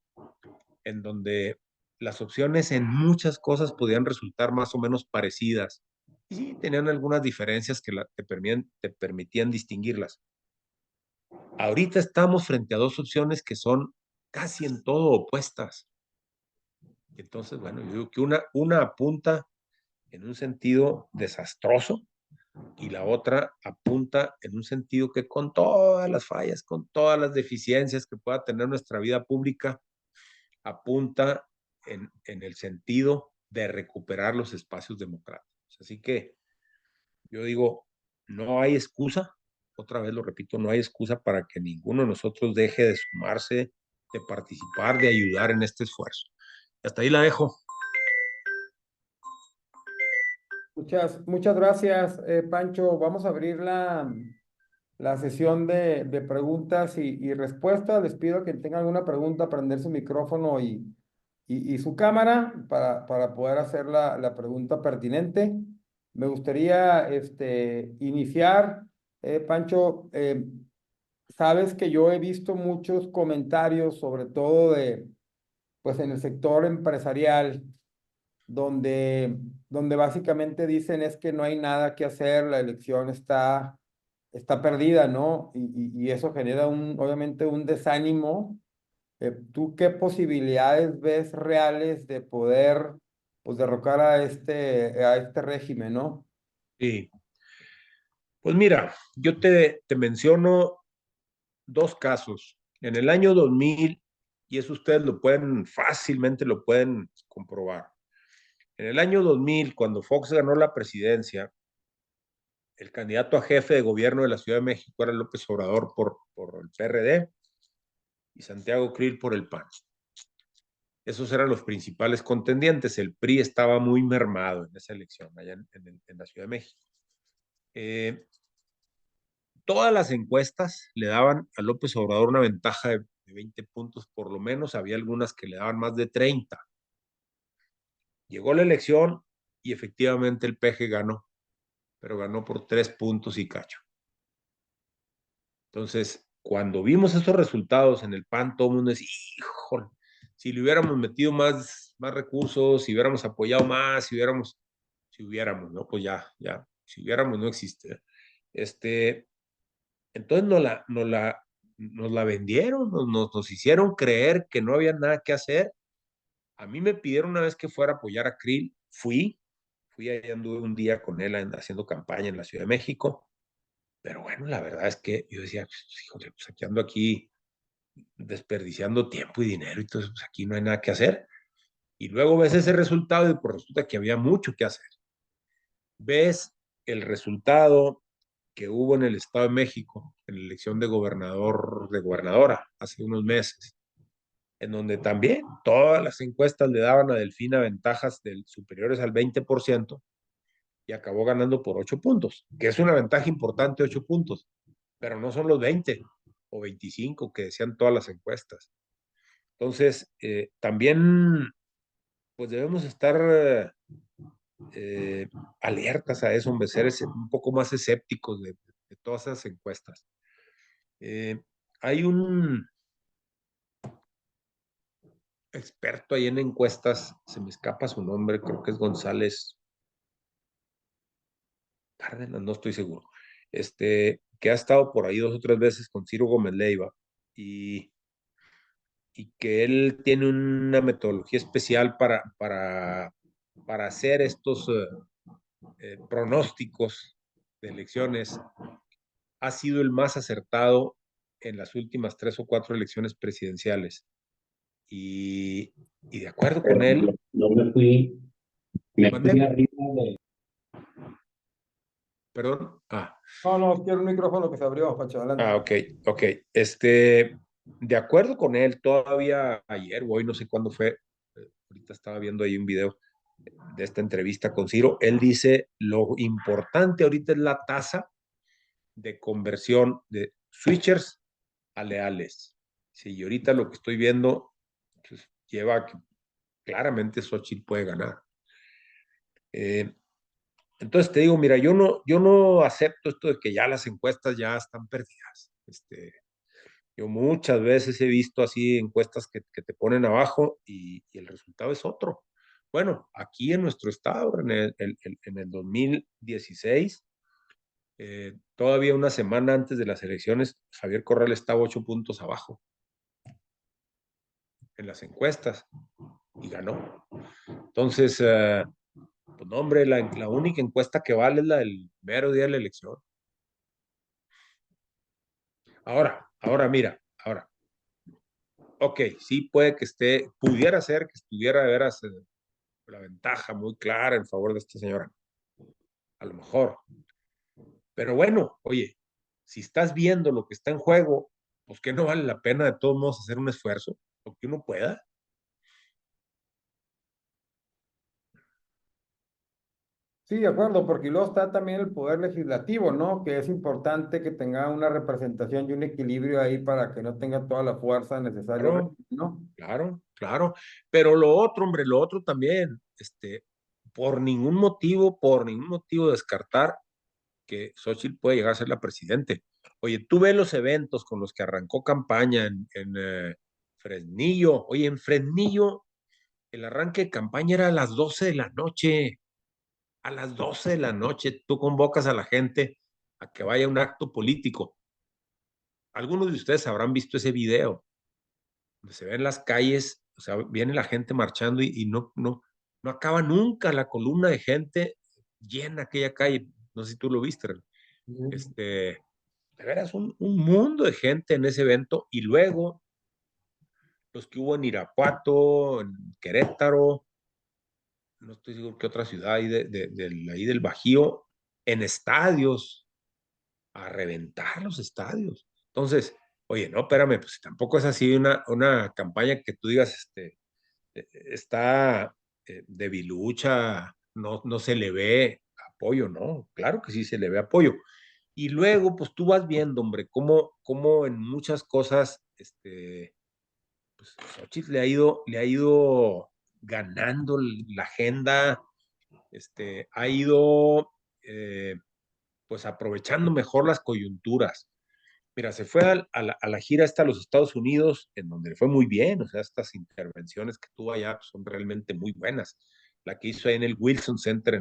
en donde las opciones en muchas cosas podían resultar más o menos parecidas y sí, tenían algunas diferencias que te permitían distinguirlas. Ahorita estamos frente a 2 opciones que son casi en todo opuestas. Entonces, bueno, yo digo que una apunta en un sentido desastroso y la otra apunta en un sentido que con todas las fallas, con todas las deficiencias que pueda tener nuestra vida pública, apunta en el sentido de recuperar los espacios democráticos. Así que yo digo, no hay excusa, otra vez lo repito, no hay excusa para que ninguno de nosotros deje de sumarse, de participar, de ayudar en este esfuerzo. Hasta ahí la dejo. Muchas gracias, Pancho. Vamos a abrir la sesión de preguntas y respuestas. Les pido que tengan alguna pregunta, prender su micrófono y su cámara para poder hacer la pregunta pertinente. Me gustaría iniciar, Pancho. Sabes que yo he visto muchos comentarios, sobre todo pues en el sector empresarial donde, donde básicamente dicen es que no hay nada que hacer, la elección está perdida, ¿no? Y eso genera obviamente un desánimo. ¿Tú qué posibilidades ves reales de poder, pues, derrocar a este régimen, ¿no? Sí, pues mira, yo te menciono dos casos. En el año 2000, y eso ustedes fácilmente lo pueden comprobar. En el año 2000, cuando Fox ganó la presidencia, el candidato a jefe de gobierno de la Ciudad de México era López Obrador por el PRD y Santiago Krill por el PAN. Esos eran los principales contendientes. El PRI estaba muy mermado en esa elección allá en la Ciudad de México. Todas las encuestas le daban a López Obrador una ventaja de 20 puntos por lo menos, había algunas que le daban más de 30. Llegó la elección y efectivamente el PG ganó, pero ganó por 3 puntos y cacho. Entonces, cuando vimos esos resultados en el PAN, todo el mundo decía, híjole, si le hubiéramos metido más recursos, si hubiéramos apoyado más, si hubiéramos, ¿no? Pues ya, si hubiéramos no existe. Entonces nos la vendieron, nos hicieron creer que no había nada que hacer. A mí me pidieron una vez que fuera a apoyar a Krill, fui ahí, anduve un día con él haciendo campaña en la Ciudad de México, pero bueno, la verdad es que yo decía, pues, híjole, pues aquí ando aquí desperdiciando tiempo y dinero y todo eso, pues aquí no hay nada que hacer. Y luego ves ese resultado y pues resulta que había mucho que hacer. Ves el resultado que hubo en el Estado de México, en la elección de gobernador, de gobernadora, hace unos meses, en donde también todas las encuestas le daban a Delfina ventajas superiores al 20% y acabó ganando por 8 puntos, que es una ventaja importante, 8 puntos, pero no son los 20 o 25 que decían todas las encuestas. Entonces, también, pues debemos estar alertas a eso, hombre, ser un poco más escépticos de todas esas encuestas. Hay un experto ahí en encuestas, se me escapa su nombre, creo que es González Cárdenas, no estoy seguro, que ha estado por ahí 2 o 3 veces con Ciro Gómez Leiva y, y que él tiene una metodología especial para hacer estos pronósticos de elecciones. Ha sido el más acertado en las últimas 3 o 4 elecciones presidenciales. Y de acuerdo con él. No me fui arriba de. Perdón. No, no, quiero un micrófono que se abrió, Pancho, adelante. Ok. De acuerdo con él, todavía ayer o hoy, no sé cuándo fue, ahorita estaba viendo ahí un video de esta entrevista con Ciro, él dice, lo importante ahorita es la tasa de conversión de switchers a leales. Sí, y ahorita lo que estoy viendo pues, lleva a que claramente Xochitl puede ganar. Entonces te digo, mira, yo no acepto esto de que ya las encuestas ya están perdidas. Yo muchas veces he visto así encuestas que te ponen abajo y el resultado es otro. Bueno, aquí en nuestro estado, en el 2016, todavía una semana antes de las elecciones, Javier Corral estaba 8 puntos abajo en las encuestas y ganó. Entonces, pues no, hombre, la única encuesta que vale es la del mero día de la elección. Mira, ok, sí puede que pudiera ser que estuviera de veras la ventaja muy clara en favor de esta señora, a lo mejor. Pero bueno, oye, si estás viendo lo que está en juego, pues que no vale la pena de todos modos hacer un esfuerzo, lo que uno pueda. Sí, de acuerdo, porque luego está también el poder legislativo, ¿no? Que es importante que tenga una representación y un equilibrio ahí para que no tenga toda la fuerza necesaria, Claro, ¿no? claro, claro. Pero lo otro, hombre, lo otro también, por ningún motivo descartar que Xochitl puede llegar a ser la presidente. Oye, tú ves los eventos con los que arrancó campaña en Fresnillo. Oye, en Fresnillo el arranque de campaña era a las 12 de la noche. A las 12 de la noche tú convocas a la gente a que vaya a un acto político. Algunos de ustedes habrán visto ese video, donde se ven las calles, o sea, viene la gente marchando y no acaba nunca la columna de gente llena aquella calle. No sé si tú lo viste. Ujú. Este, de veras, un mundo de gente en ese evento. Y luego los que hubo en Irapuato, en Querétaro, no estoy seguro qué otra ciudad ahí, ahí del Bajío, en estadios, a reventar los estadios. Entonces, oye, no, espérame, pues tampoco es así una campaña que tú digas, está debilucha, no se le ve apoyo, ¿no? Claro que sí se le ve apoyo. Y luego, pues tú vas viendo, hombre, cómo en muchas cosas, pues Xochitl le ha ido ganando la agenda, ha ido, pues aprovechando mejor las coyunturas. Mira, se fue a la gira hasta los Estados Unidos, en donde le fue muy bien, o sea, estas intervenciones que tuvo allá pues, son realmente muy buenas. La que hizo ahí en el Wilson Center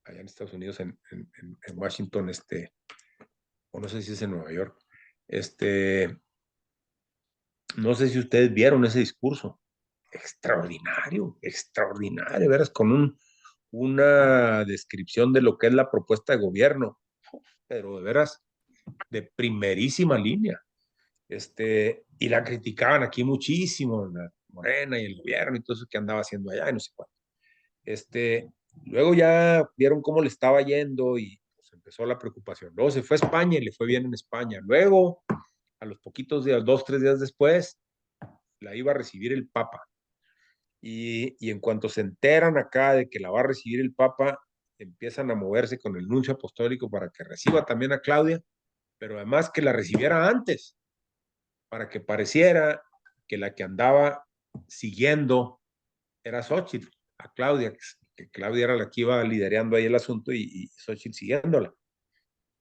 allá en Estados Unidos, en Washington, o no sé si es en Nueva York. No sé si ustedes vieron ese discurso. Extraordinario, extraordinario, verás, con una descripción de lo que es la propuesta de gobierno, pero de veras, de primerísima línea. Y la criticaban aquí muchísimo, la Morena y el gobierno y todo eso que andaba haciendo allá y no sé cuánto. Luego ya vieron cómo le estaba yendo y pues empezó la preocupación. Luego se fue a España y le fue bien en España. Luego, a los poquitos días, 2, 3 días después, la iba a recibir el Papa. Y en cuanto se enteran acá de que la va a recibir el Papa, empiezan a moverse con el nuncio apostólico para que reciba también a Claudia, pero además que la recibiera antes, para que pareciera que la que andaba siguiendo era Xochitl, a Claudia, que Claudia era la que iba liderando ahí el asunto y Xochitl siguiéndola.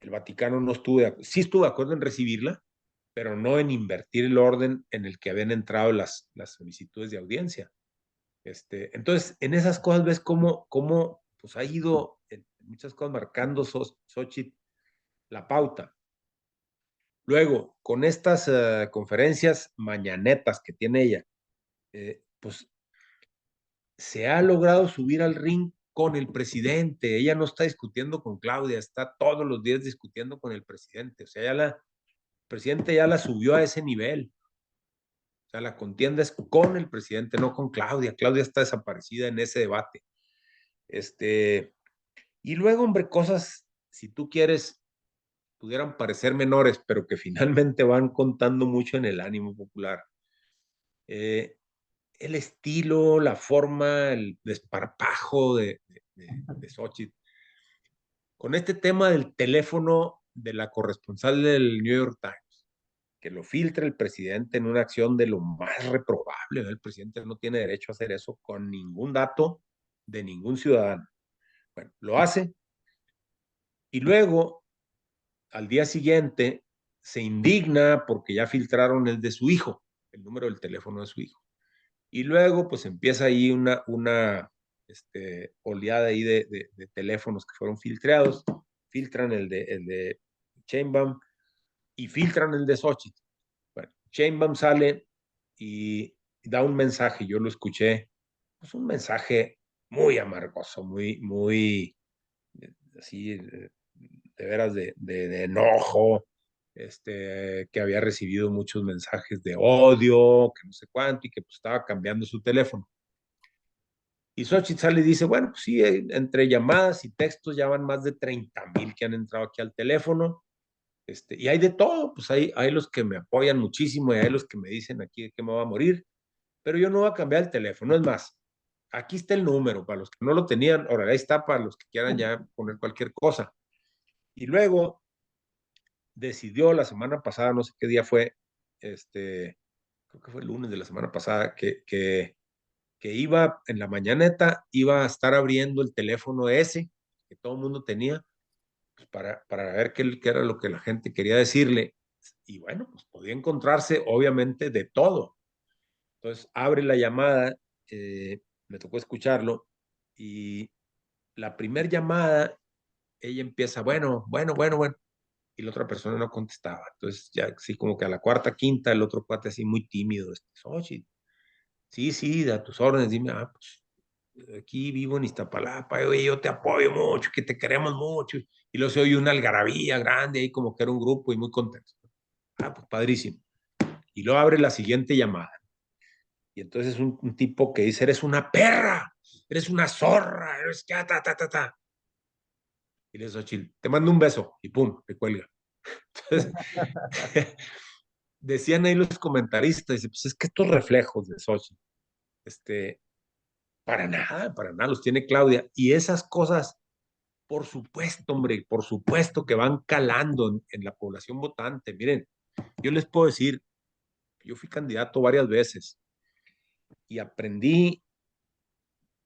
El Vaticano no estuvo de acuerdo, sí estuvo de acuerdo en recibirla, pero no en invertir el orden en el que habían entrado las solicitudes de audiencia. Entonces, en esas cosas ves cómo pues, ha ido en muchas cosas marcando Xochitl la pauta. Luego, con estas conferencias mañanetas que tiene ella, pues se ha logrado subir al ring con el presidente. Ella no está discutiendo con Claudia, está todos los días discutiendo con el presidente. O sea, el presidente ya la subió a ese nivel. O sea, la contienda es con el presidente, no con Claudia. Claudia está desaparecida en ese debate. Y luego, hombre, cosas, si tú quieres, pudieran parecer menores, pero que finalmente van contando mucho en el ánimo popular. El estilo, la forma, el desparpajo de Xochitl. Con este tema del teléfono de la corresponsal del New York Times, que lo filtra el presidente en una acción de lo más reprobable, ¿no? El presidente no tiene derecho a hacer eso con ningún dato de ningún ciudadano. Bueno, lo hace y luego al día siguiente se indigna porque ya filtraron el de su hijo, el número del teléfono de su hijo. Y luego pues empieza ahí una oleada ahí de teléfonos que fueron filtrados, filtran el de Chainbaum y filtran el de Xochitl. Bueno, Chainbaum sale y da un mensaje, yo lo escuché, pues un mensaje muy amargoso, muy así, de veras de enojo, que había recibido muchos mensajes de odio, que no sé cuánto, y que pues, estaba cambiando su teléfono. Y Xochitl sale y dice, bueno, pues sí, entre llamadas y textos ya van más de 30,000 que han entrado aquí al teléfono, y hay de todo, pues hay los que me apoyan muchísimo y hay los que me dicen aquí que me va a morir, pero yo no voy a cambiar el teléfono, es más, aquí está el número, para los que no lo tenían, ahora ahí está para los que quieran ya poner cualquier cosa. Y luego decidió la semana pasada, no sé qué día fue, creo que fue el lunes de la semana pasada, que iba en la mañaneta, iba a estar abriendo el teléfono ese que todo el mundo tenía, pues para ver qué era lo que la gente quería decirle. Y bueno, pues podía encontrarse obviamente de todo. Entonces abre la llamada, me tocó escucharlo, y la primera llamada, ella empieza, bueno, y la otra persona no contestaba. Entonces ya así como que a la cuarta, quinta, el otro cuate así muy tímido, Xochitl, sí, a tus órdenes, dime, pues aquí vivo en Iztapalapa, oye, yo te apoyo mucho, que te queremos mucho. Y luego se oye una algarabía grande ahí como que era un grupo y muy contento. Pues padrísimo. Y luego abre la siguiente llamada. Y entonces es un tipo que dice, eres una perra, eres una zorra, eres que ta. Y le dice, Xochitl, te mando un beso. Y pum, te cuelga. Entonces, decían ahí los comentaristas, dice, pues es que estos reflejos de Xochitl, para nada los tiene Claudia. Y esas cosas, por supuesto, hombre, por supuesto que van calando en la población votante. Miren, yo les puedo decir, yo fui candidato varias veces y aprendí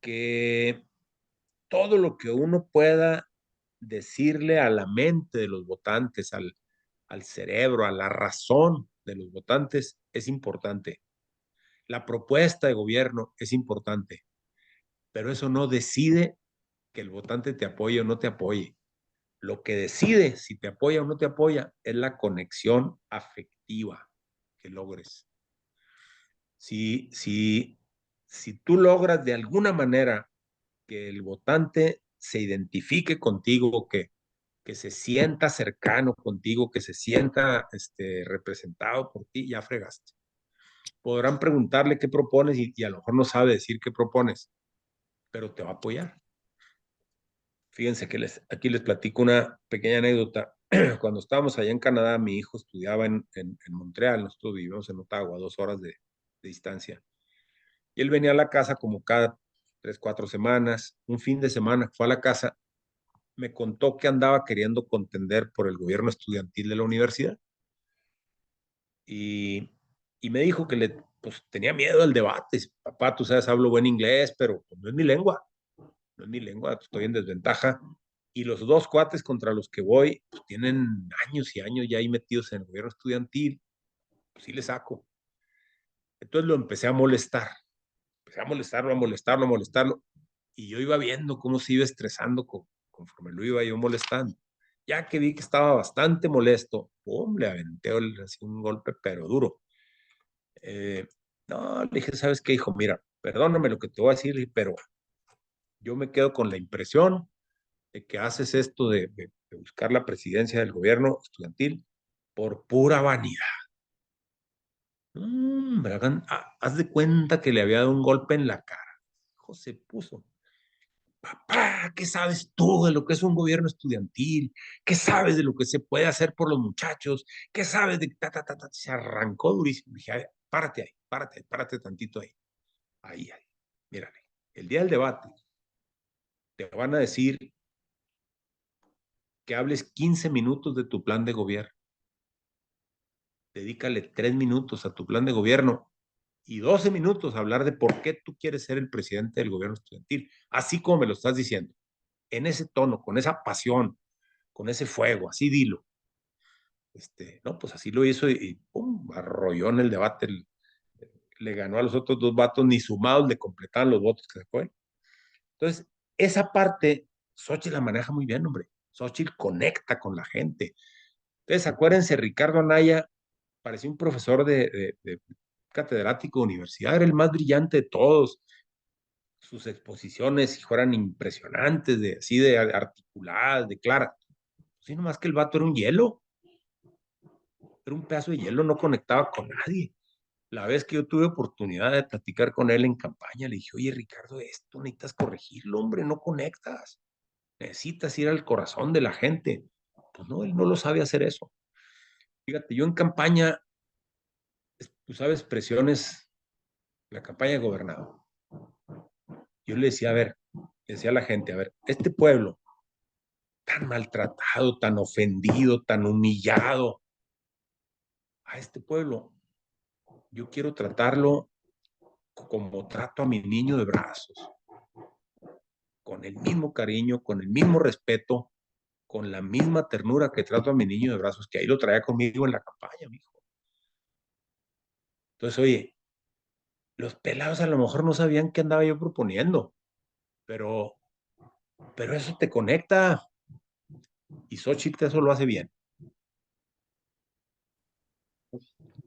que todo lo que uno pueda decirle a la mente de los votantes, al cerebro, a la razón de los votantes, es importante. La propuesta de gobierno es importante, pero eso no decide que el votante te apoye o no te apoye. Lo que decide si te apoya o no te apoya es la conexión afectiva que logres. Si tú logras de alguna manera que el votante se identifique contigo, que se sienta cercano contigo, que se sienta representado por ti, ya fregaste. Podrán preguntarle qué propones y a lo mejor no sabe decir qué propones, pero te va a apoyar. Fíjense que aquí les platico una pequeña anécdota. Cuando estábamos allá en Canadá, mi hijo estudiaba en Montreal, nosotros vivimos en Ottawa, 2 horas de distancia. Y él venía a la casa como cada 3, 4 semanas. Un fin de semana fue a la casa, me contó que andaba queriendo contender por el gobierno estudiantil de la universidad. Y me dijo que pues, tenía miedo del debate. Papá, tú sabes, hablo buen inglés, pero pues, no es mi lengua. No es mi lengua, estoy en desventaja. Y los dos cuates contra los que voy, pues tienen años y años ya ahí metidos en el gobierno estudiantil, pues sí le saco. Entonces lo empecé a molestar, a molestarlo, y yo iba viendo cómo se iba estresando conforme lo iba yo molestando. Ya que vi que estaba bastante molesto, ¡pum!, le aventé así un golpe, pero duro. No, le dije, ¿sabes qué, hijo? Mira, perdóname lo que te voy a decir, pero yo me quedo con la impresión de que haces esto de buscar la presidencia del gobierno estudiantil por pura vanidad. Haz de cuenta que le había dado un golpe en la cara. Hijo, se puso. Papá, ¿qué sabes tú de lo que es un gobierno estudiantil? ¿Qué sabes de lo que se puede hacer por los muchachos? ¿Qué sabes de ta? Se arrancó durísimo. Dije, "Ay, párate ahí, párate tantito ahí. Ahí. Mírale, el día del debate te van a decir que hables 15 minutos de tu plan de gobierno. Dedícale 3 minutos a tu plan de gobierno y 12 minutos a hablar de por qué tú quieres ser el presidente del gobierno estudiantil, así como me lo estás diciendo, en ese tono, con esa pasión, con ese fuego, así dilo. No, pues así lo hizo y pum, arrolló en el debate, le ganó a los otros dos vatos, ni sumados le completaban los votos que sacó él. Entonces, esa parte, Xochitl la maneja muy bien, hombre. Xochitl conecta con la gente. Entonces, acuérdense, Ricardo Anaya parecía un profesor de catedrático de universidad, era el más brillante de todos. Sus exposiciones, hijo, eran impresionantes, así de articuladas, de claras. Sí, nomás que el vato era un hielo, era un pedazo de hielo, no conectaba con nadie. La vez que yo tuve oportunidad de platicar con él en campaña, le dije, oye, Ricardo, esto necesitas corregirlo, hombre, no conectas. Necesitas ir al corazón de la gente. Pues no, él no lo sabe hacer eso. Fíjate, yo en campaña, tú sabes, presiones, la campaña de gobernador. yo le decía, a ver, le decía a la gente, a ver, este pueblo tan maltratado, tan ofendido, tan humillado, a este pueblo, yo quiero tratarlo como trato a mi niño de brazos, con el mismo cariño, con el mismo respeto, con la misma ternura que trato a mi niño de brazos, que ahí lo traía conmigo en la campaña, mijo. Entonces, oye, los pelados a lo mejor no sabían qué andaba yo proponiendo, pero, pero eso te conecta y Xochitl eso lo hace bien.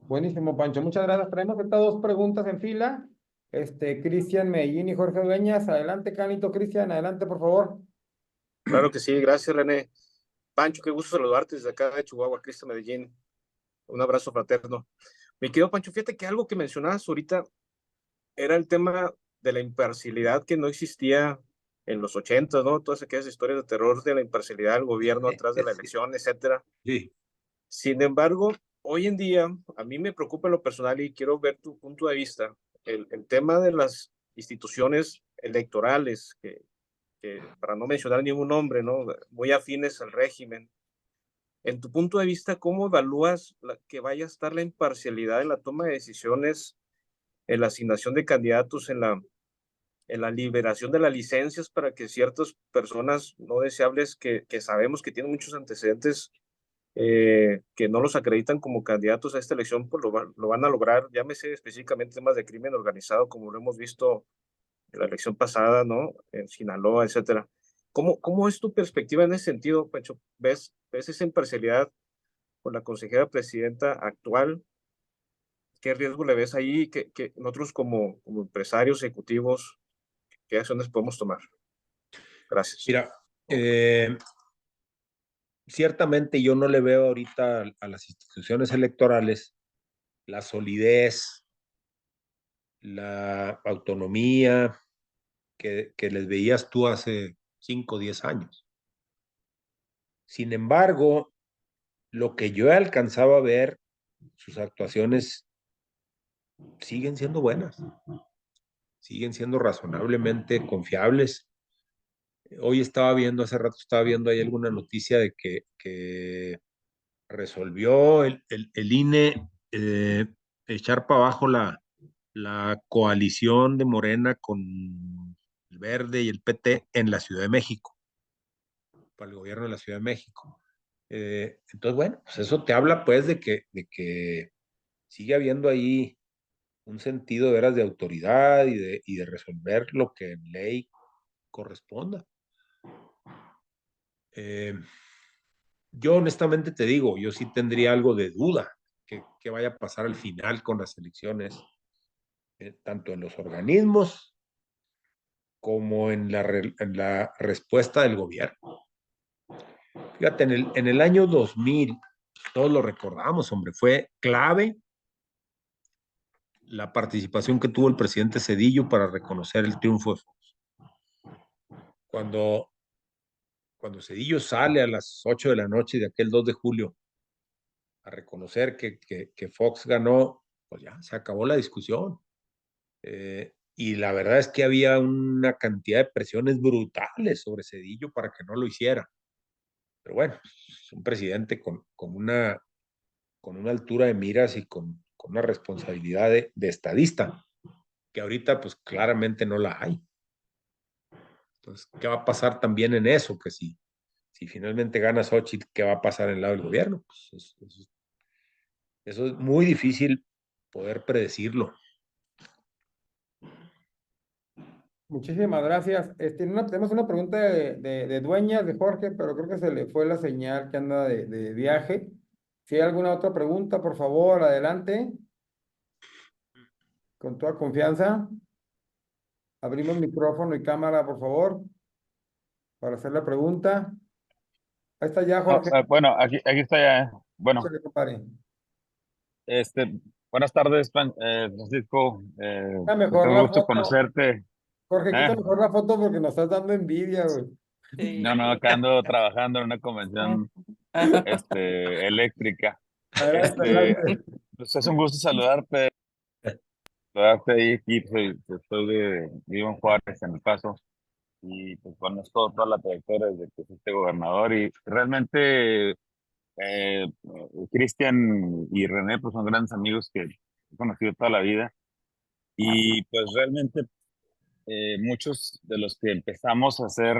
Buenísimo, Pancho. Muchas gracias. Traemos estas dos preguntas en fila. Cristian Medellín y Jorge Dueñas. Adelante, Canito. Cristian, adelante, por favor. Claro que sí, gracias, René. Pancho, qué gusto saludarte desde acá de Chihuahua, Cristo Medellín. Un abrazo fraterno. Mi querido Pancho, fíjate que algo que mencionabas ahorita era el tema de la imparcialidad que no existía en los 80, ¿no? Todas aquellas historias de terror de la imparcialidad del gobierno atrás de la elección, etcétera. Sí. Sin embargo, hoy en día, a mí me preocupa en lo personal y quiero ver tu punto de vista, el tema de las instituciones electorales, que para no mencionar ningún nombre, ¿no? Muy afines al régimen. En tu punto de vista, ¿cómo evalúas que vaya a estar la imparcialidad en la toma de decisiones, en la asignación de candidatos, en la liberación de las licencias para que ciertas personas no deseables que sabemos que tienen muchos antecedentes, que no los acreditan como candidatos a esta elección, pues lo van a lograr, llámese específicamente temas de crimen organizado, como lo hemos visto en la elección pasada, ¿no? En Sinaloa, etcétera. ¿Cómo es tu perspectiva en ese sentido, Pancho? ¿Ves esa imparcialidad con la consejera presidenta actual? ¿Qué riesgo le ves ahí? ¿Qué nosotros como empresarios ejecutivos, qué acciones podemos tomar? Gracias. Mira, ciertamente yo no le veo ahorita a las instituciones electorales la solidez, la autonomía que les veías tú hace 5 o 10 años. Sin embargo, lo que yo he alcanzado a ver, sus actuaciones siguen siendo buenas, siguen siendo razonablemente confiables. Hoy hace rato estaba viendo ahí alguna noticia de que resolvió el INE echar para abajo la coalición de Morena con el Verde y el PT en la Ciudad de México, para el gobierno de la Ciudad de México. Entonces, bueno, pues eso te habla pues de que sigue habiendo ahí un sentido de veras de autoridad y de resolver lo que en ley corresponda. Yo honestamente te digo, yo sí tendría algo de duda que vaya a pasar al final con las elecciones, tanto en los organismos como en la respuesta del gobierno. Fíjate, en el año 2000, todos lo recordamos, hombre, fue clave la participación que tuvo el presidente Zedillo para reconocer el triunfo de Fox. Cuando Zedillo sale a las 8 de la noche de aquel 2 de julio a reconocer que Fox ganó, pues ya se acabó la discusión. Y la verdad es que había una cantidad de presiones brutales sobre Zedillo para que no lo hiciera. Pero bueno, es un presidente con una altura de miras y con una responsabilidad de estadista, que ahorita pues claramente no la hay. Entonces, ¿qué va a pasar también en eso? Que si finalmente gana Xochitl, ¿qué va a pasar en el lado del gobierno? Pues eso es muy difícil poder predecirlo. Muchísimas gracias. Tenemos una pregunta de Dueñas, de Jorge, pero creo que se le fue la señal que anda de viaje. Si hay alguna otra pregunta, por favor, adelante. Con toda confianza. Abrimos micrófono y cámara, por favor, para hacer la pregunta. Ahí está ya, Jorge. Bueno, aquí está ya. Bueno, Échale, compadre. buenas tardes, Francisco. Quita Pues mejor tengo la gusto foto. conocerte. Jorge, ¿Eh? quita mejor la foto porque nos estás dando envidia, güey. No, acá ando trabajando en una convención eléctrica. Adelante, adelante. Pues es un gusto saludarte. darte ahí aquí, vivo en Juárez, en El Paso, y pues conozco toda la trayectoria desde que fuiste gobernador y realmente Cristian y René pues son grandes amigos que he conocido toda la vida y pues realmente muchos de los que empezamos a hacer,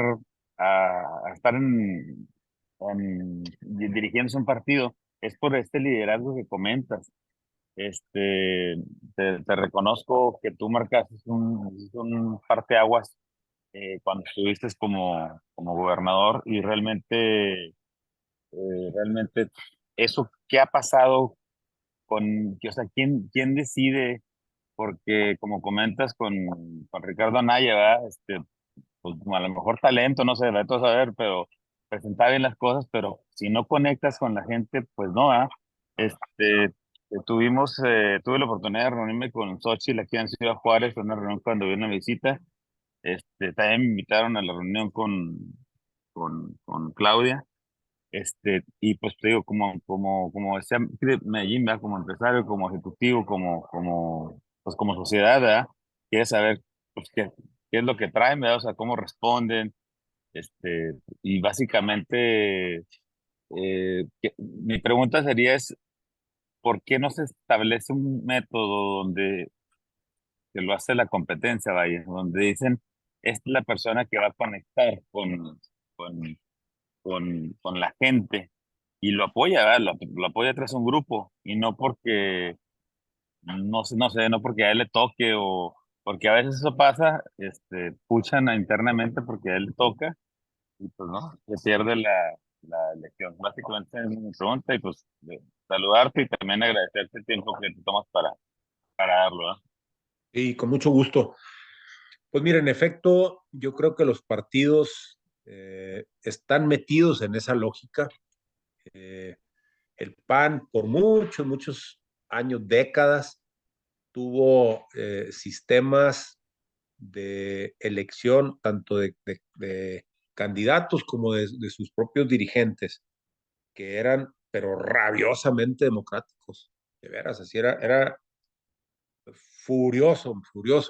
a estar dirigiendo un partido, es por este liderazgo que comentas. Te reconozco que tú marcaste un parteaguas cuando estuviste como gobernador y realmente eso, ¿qué ha pasado o sea, quién decide? Porque como comentas con Ricardo Anaya, ¿verdad? Pues a lo mejor talento, no sé, de todo saber, pero presentar bien las cosas, pero si no conectas con la gente, pues no, ¿ah? Tuve la oportunidad de reunirme con Xochitl aquí en Ciudad Juárez, fue una reunión cuando vino una visita, también me invitaron a la reunión con Claudia, y pues te digo, como decía Medellín, ¿verdad? Como empresario, como ejecutivo, pues como sociedad, ¿verdad? Quieres saber, pues, qué es lo que traen, ¿verdad? O sea, cómo responden, y básicamente, mi pregunta sería ¿por qué no se establece un método donde que lo hace la competencia, vaya, donde dicen, esta es la persona que va a conectar con, con la gente y lo apoya, ¿verdad? Lo apoya tras un grupo y no porque, no porque a él le toque o porque a veces eso pasa, puchan internamente porque a él le toca y pues no, se pierde la elección. Básicamente es mi pregunta y pues saludarte y también agradecerte el tiempo que te tomas para darlo, ¿no? Y con mucho gusto. Pues mira, en efecto, yo creo que los partidos están metidos en esa lógica. Eh, el PAN por muchos años, décadas, tuvo sistemas de elección tanto de candidatos como de sus propios dirigentes, que eran, pero rabiosamente democráticos. De veras, así era furioso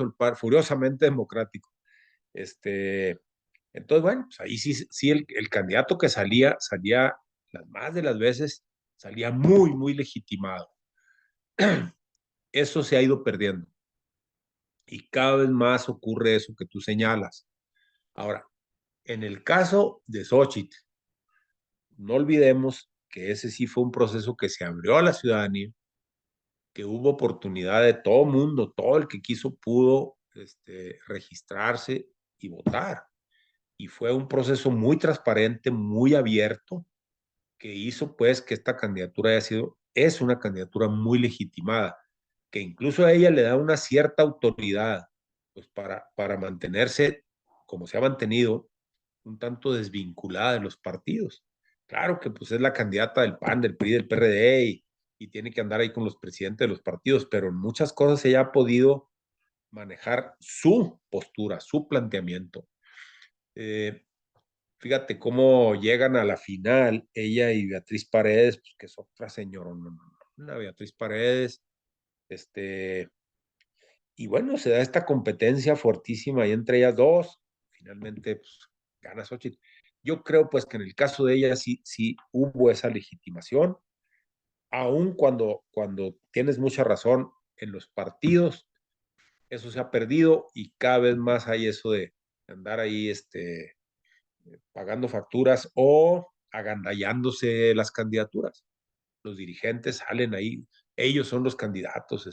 el PAN, furiosamente democrático. Este, entonces, bueno, pues ahí sí el candidato que salía las más de las veces, salía muy legitimado. Eso se ha ido perdiendo. Y cada vez más ocurre eso que tú señalas. Ahora, en el caso de Xochitl, no olvidemos que ese sí fue un proceso que se abrió a la ciudadanía, que hubo oportunidad de todo mundo, todo el que quiso pudo registrarse y votar. Y fue un proceso muy transparente, muy abierto, que hizo pues que esta candidatura es una candidatura muy legitimada, que incluso a ella le da una cierta autoridad, pues para mantenerse como se ha mantenido, un tanto desvinculada de los partidos. Claro que pues es la candidata del PAN, del PRI, del PRD y tiene que andar ahí con los presidentes de los partidos, pero en muchas cosas ella ha podido manejar su postura, su planteamiento. Eh, Fíjate cómo llegan a la final ella y Beatriz Paredes, pues que es otra señora, una Beatriz Paredes, y bueno, se da esta competencia fuertísima ahí entre ellas dos, finalmente pues, gana Xochitl. Yo creo pues que en el caso de ella sí hubo esa legitimación, aun cuando tienes mucha razón en los partidos, eso se ha perdido y cada vez más hay eso de andar ahí pagando facturas o agandallándose las candidaturas. Los dirigentes salen ahí, ellos son los candidatos,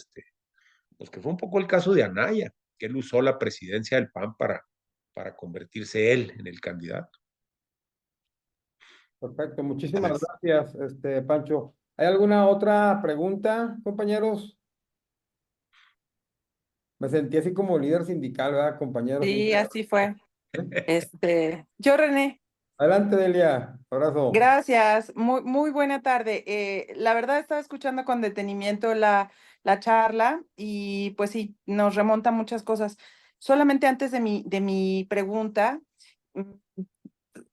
pues que fue un poco el caso de Anaya, que él usó la presidencia del PAN para convertirse él en el candidato. Perfecto, muchísimas gracias, Pancho. ¿Hay alguna otra pregunta, compañeros? Me sentí así como líder sindical, ¿verdad, compañeros? Sí, así fue. Yo, René, Adelante, Delia. Abrazo. gracias. Muy buena tarde. La verdad estaba escuchando con detenimiento la charla y pues sí, nos remonta muchas cosas. Solamente antes de mi pregunta, mm,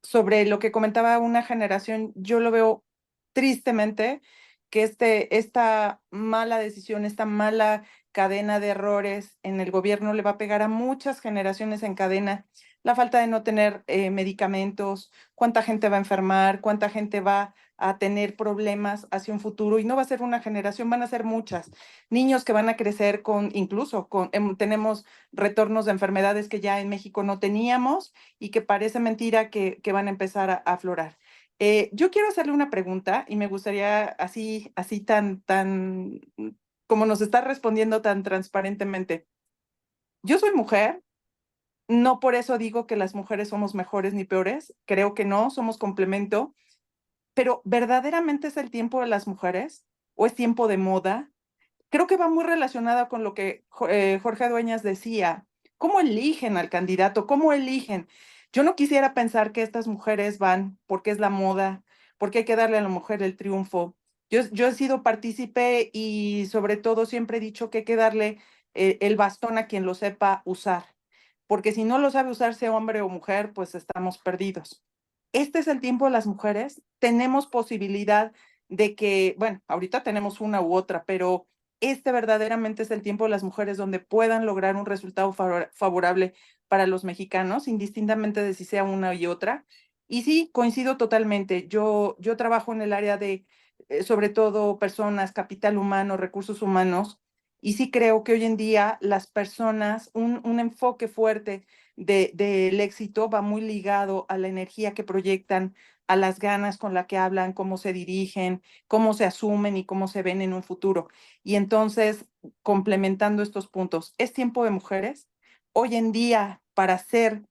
sobre lo que comentaba una generación, yo lo veo tristemente que esta mala decisión, esta mala cadena de errores en el gobierno le va a pegar a muchas generaciones en cadena. La falta de no tener medicamentos, cuánta gente va a enfermar, cuánta gente va a tener problemas hacia un futuro, y no va a ser una generación, van a ser muchas. Niños que van a crecer incluso tenemos retornos de enfermedades que ya en México no teníamos y que parece mentira que van a empezar a aflorar. Yo quiero hacerle una pregunta y me gustaría así tan, como nos está respondiendo tan transparentemente. Yo soy mujer, no por eso digo que las mujeres somos mejores ni peores, creo que no, somos complemento, pero ¿verdaderamente es el tiempo de las mujeres o es tiempo de moda? Creo que va muy relacionada con lo que Jorge Dueñas decía. ¿Cómo eligen al candidato? ¿Cómo eligen? Yo no quisiera pensar que estas mujeres van porque es la moda, porque hay que darle a la mujer el triunfo. Yo he sido partícipe y sobre todo siempre he dicho que hay que darle el bastón a quien lo sepa usar, porque si no lo sabe usar, sea hombre o mujer, pues estamos perdidos. Este es el tiempo de las mujeres. Tenemos posibilidad de que, bueno, ahorita tenemos una u otra, pero este verdaderamente es el tiempo de las mujeres donde puedan lograr un resultado favorable para los mexicanos, indistintamente de si sea una y otra. Y sí, coincido totalmente. Yo trabajo en el área de, sobre todo, personas, capital humano, recursos humanos, y sí creo que hoy en día las personas, un enfoque fuerte del éxito va muy ligado a la energía que proyectan, a las ganas con la que hablan, cómo se dirigen, cómo se asumen y cómo se ven en un futuro. Y entonces, complementando estos puntos, ¿es tiempo de mujeres? Hoy en día, para ser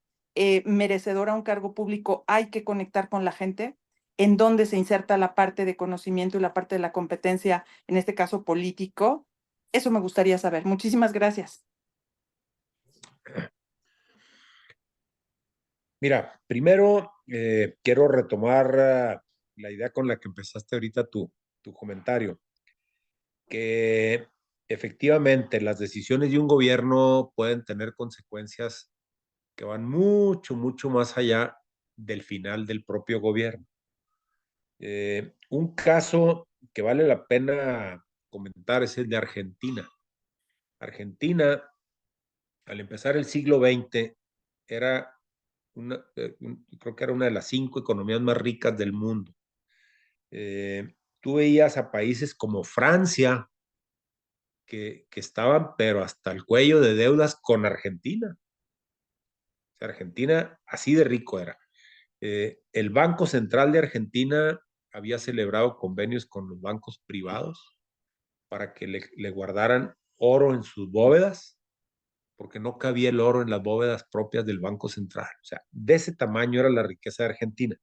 merecedora a un cargo público, hay que conectar con la gente, en donde se inserta la parte de conocimiento y la parte de la competencia, en este caso político. Eso me gustaría saber. Muchísimas gracias. Mira, primero quiero retomar la idea con la que empezaste ahorita tu comentario, que efectivamente las decisiones de un gobierno pueden tener consecuencias que van mucho, mucho más allá del final del propio gobierno. Un caso que vale la pena comentar es el de Argentina. Argentina, al empezar el siglo XX, era creo que era una de las 5 economías más ricas del mundo. Tú veías a países como Francia, que estaban, pero hasta el cuello de deudas con Argentina. O sea, Argentina así de rico era. El Banco Central de Argentina había celebrado convenios con los bancos privados para que le guardaran oro en sus bóvedas, porque no cabía el oro en las bóvedas propias del Banco Central. O sea, de ese tamaño era la riqueza de Argentina.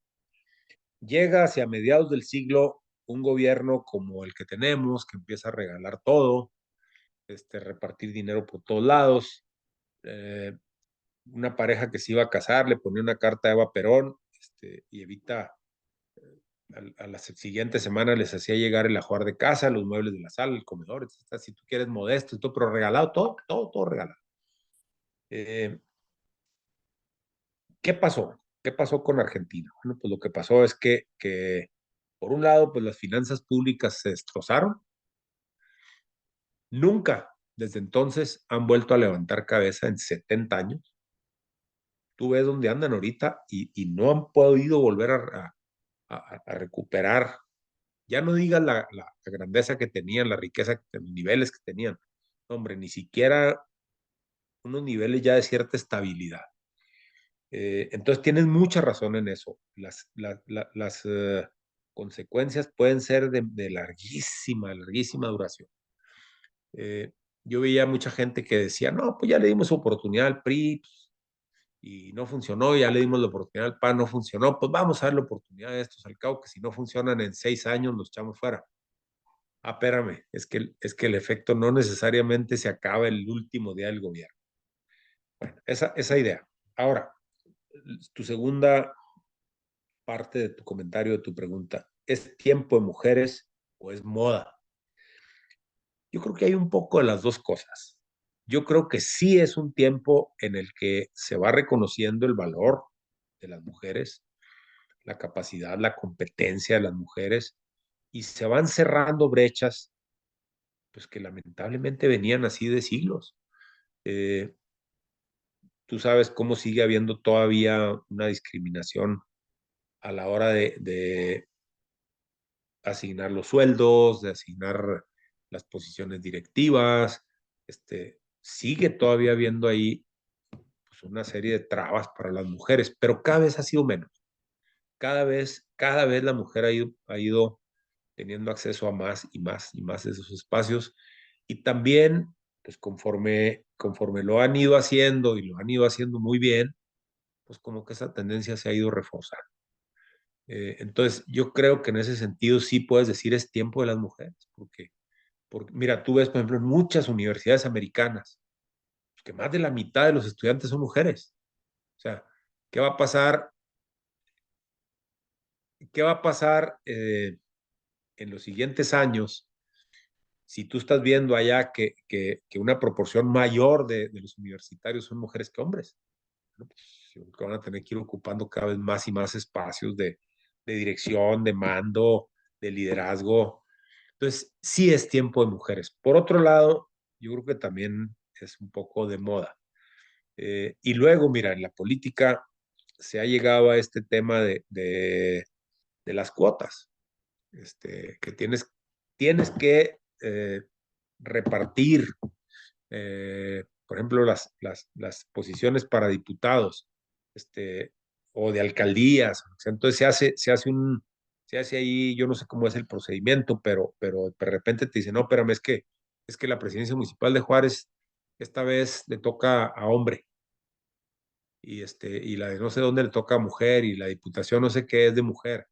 Llega hacia mediados del siglo un gobierno como el que tenemos, que empieza a regalar todo, repartir dinero por todos lados. Una pareja que se iba a casar le ponía una carta a Eva Perón, y Evita a las siguientes semanas les hacía llegar el ajuar de casa, los muebles de la sala, el comedor, etc. Si tú quieres modesto, todo, pero regalado, todo regalado. ¿Qué pasó? ¿Qué pasó con Argentina? Bueno, pues lo que pasó es que por un lado, pues las finanzas públicas se destrozaron. Nunca desde entonces han vuelto a levantar cabeza en 70 años. Tú ves dónde andan ahorita y no han podido volver a recuperar. Ya no digas la grandeza que tenían, la riqueza, los niveles que tenían. Hombre, ni siquiera unos niveles ya de cierta estabilidad. Entonces tienes mucha razón en eso. Las consecuencias pueden ser de larguísima, larguísima duración. Yo veía mucha gente que decía, no, pues ya le dimos oportunidad al PRI y no funcionó, ya le dimos la oportunidad al PAN, no funcionó, pues vamos a dar la oportunidad a estos al cabo, que si no funcionan en 6 años los echamos fuera. Ah, espérame, es que el efecto no necesariamente se acaba el último día del gobierno. Bueno, esa idea. Ahora, tu segunda parte de tu comentario, de tu pregunta, ¿es tiempo de mujeres o es moda? Yo creo que hay un poco de las dos cosas. Yo creo que sí es un tiempo en el que se va reconociendo el valor de las mujeres, la capacidad, la competencia de las mujeres, y se van cerrando brechas pues que lamentablemente venían así de siglos. Tú sabes cómo sigue habiendo todavía una discriminación a la hora de asignar los sueldos, de asignar las posiciones directivas. Sigue todavía habiendo ahí pues, una serie de trabas para las mujeres, pero cada vez ha sido menos. Cada vez la mujer ha ido teniendo acceso a más y más y más de esos espacios. Y también, pues conforme lo han ido haciendo y lo han ido haciendo muy bien, pues como que esa tendencia se ha ido reforzando. Entonces, yo creo que en ese sentido sí puedes decir es tiempo de las mujeres, porque mira, tú ves, por ejemplo, en muchas universidades americanas, que más de la mitad de los estudiantes son mujeres. O sea, ¿qué va a pasar? ¿Qué va a pasar en los siguientes años si tú estás viendo allá que una proporción mayor de los universitarios son mujeres que hombres? Bueno, pues, van a tener que ir ocupando cada vez más y más espacios de dirección, de mando, de liderazgo. Entonces, sí es tiempo de mujeres. Por otro lado, yo creo que también es un poco de moda. Y luego, mira, en la política se ha llegado a este tema de las cuotas, que tienes que repartir, por ejemplo, las posiciones para diputados, o de alcaldías. O sea, entonces se hace ahí, yo no sé cómo es el procedimiento, pero de repente te dicen, no, espérame, es que la presidencia municipal de Juárez esta vez le toca a hombre, y la de no sé dónde le toca a mujer, y la diputación no sé qué es de mujer.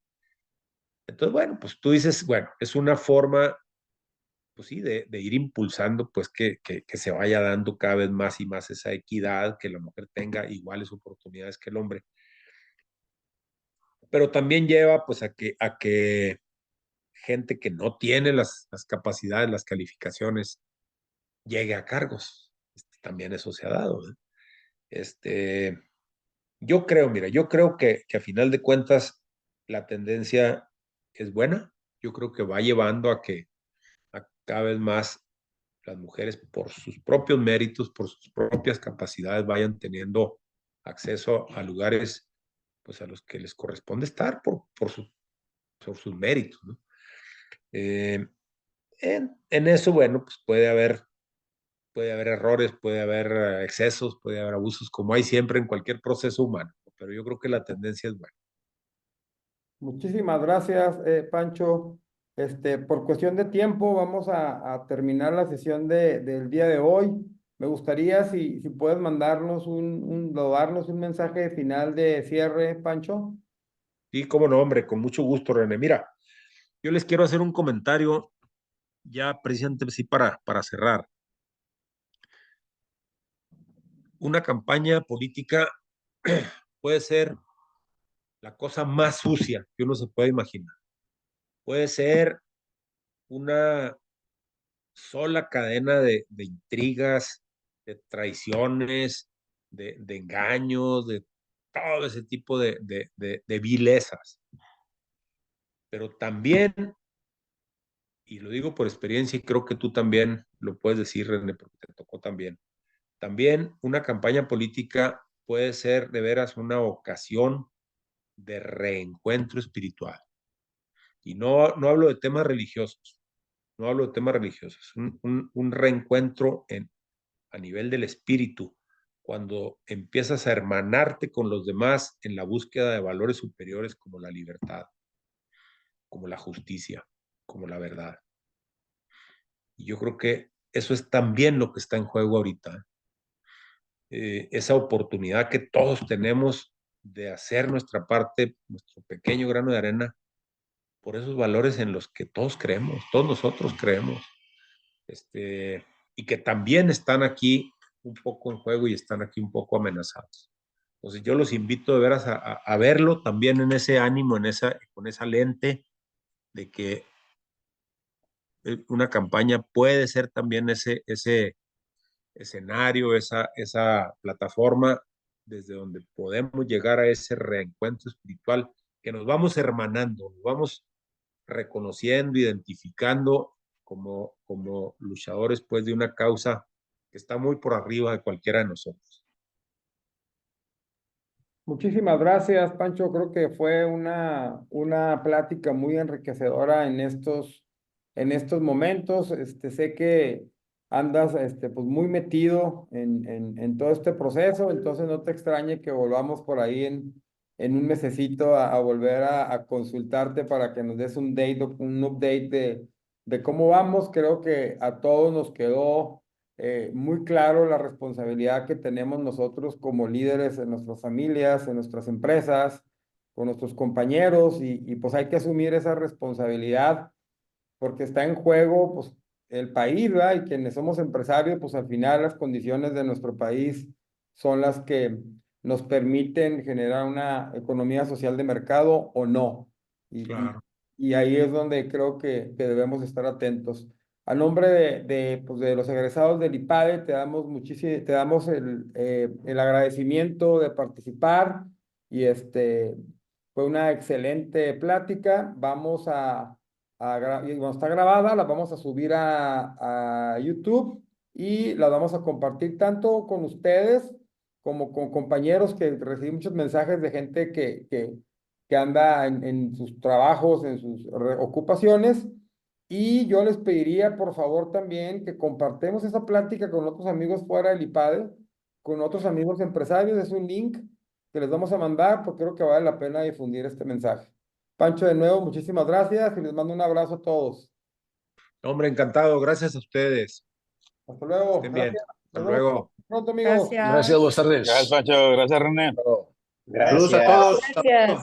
Entonces, bueno, pues tú dices, bueno, es una forma, pues sí, de ir impulsando, pues que se vaya dando cada vez más y más esa equidad, que la mujer tenga iguales oportunidades que el hombre. Pero también lleva, pues, a que gente que no tiene las capacidades, las calificaciones, llegue a cargos. También eso se ha dado, ¿eh? Yo creo, mira, yo creo que a final de cuentas la tendencia es buena. Yo creo que va llevando a cada vez más las mujeres por sus propios méritos, por sus propias capacidades, vayan teniendo acceso a lugares pues a los que les corresponde estar por sus méritos, ¿no? En eso, bueno, pues puede haber errores, puede haber excesos, puede haber abusos, como hay siempre en cualquier proceso humano, pero yo creo que la tendencia es buena. Muchísimas gracias, Pancho. Por cuestión de tiempo, vamos a terminar la sesión del día de hoy. Me gustaría si puedes mandarnos o darnos un mensaje final de cierre, Pancho. Sí, cómo no, hombre, con mucho gusto, René. Mira, yo les quiero hacer un comentario ya precisamente sí para cerrar. Una campaña política puede ser la cosa más sucia que uno se puede imaginar. Puede ser una sola cadena de intrigas, de traiciones, de engaños, de todo ese tipo de vilezas. Pero también, y lo digo por experiencia y creo que tú también lo puedes decir, René, porque te tocó también una campaña política puede ser de veras una ocasión de reencuentro espiritual. Y no hablo de temas religiosos, no hablo de temas religiosos, un reencuentro a nivel del espíritu, cuando empiezas a hermanarte con los demás en la búsqueda de valores superiores como la libertad, como la justicia, como la verdad. Y yo creo que eso es también lo que está en juego ahorita. Esa oportunidad que todos tenemos de hacer nuestra parte, nuestro pequeño grano de arena, por esos valores en los que todos creemos, todos nosotros creemos, y que también están aquí un poco en juego y están aquí un poco amenazados. Entonces yo los invito de veras a verlo también en ese ánimo, con esa lente de que una campaña puede ser también ese escenario, esa plataforma desde donde podemos llegar a ese reencuentro espiritual, que nos vamos hermanando, nos vamos reconociendo, identificando como luchadores pues de una causa que está muy por arriba de cualquiera de nosotros. Muchísimas gracias, Pancho. Creo que fue una plática muy enriquecedora en estos momentos. Sé que andas pues muy metido en todo este proceso, entonces no te extrañe que volvamos por ahí en un mesecito a volver a consultarte para que nos des un update de cómo vamos. Creo que a todos nos quedó muy claro la responsabilidad que tenemos nosotros como líderes en nuestras familias, en nuestras empresas, con nuestros compañeros y pues hay que asumir esa responsabilidad porque está en juego pues el país, ¿verdad? Y quienes somos empresarios, pues al final las condiciones de nuestro país son las que nos permiten generar una economía social de mercado o no. Claro. Y ahí es donde creo que debemos estar atentos. A nombre pues de los egresados del IPADE, te damos el agradecimiento de participar y fue una excelente plática. Y cuando está grabada, la vamos a subir a YouTube y la vamos a compartir tanto con ustedes como con compañeros que recibí muchos mensajes de gente que anda en sus trabajos, en sus ocupaciones. Y yo les pediría, por favor, también que compartamos esa plática con otros amigos fuera del IPADE, con otros amigos empresarios. Es un link que les vamos a mandar porque creo que vale la pena difundir este mensaje. Pancho, de nuevo, muchísimas gracias y les mando un abrazo a todos. Hombre, encantado. Gracias a ustedes. Hasta luego. Estén bien. Gracias. Hasta Nos vemos luego. pronto, amigos. Gracias, buenas tardes. Gracias, Pancho. Gracias, René. Saludos a Gracias. todos. Gracias.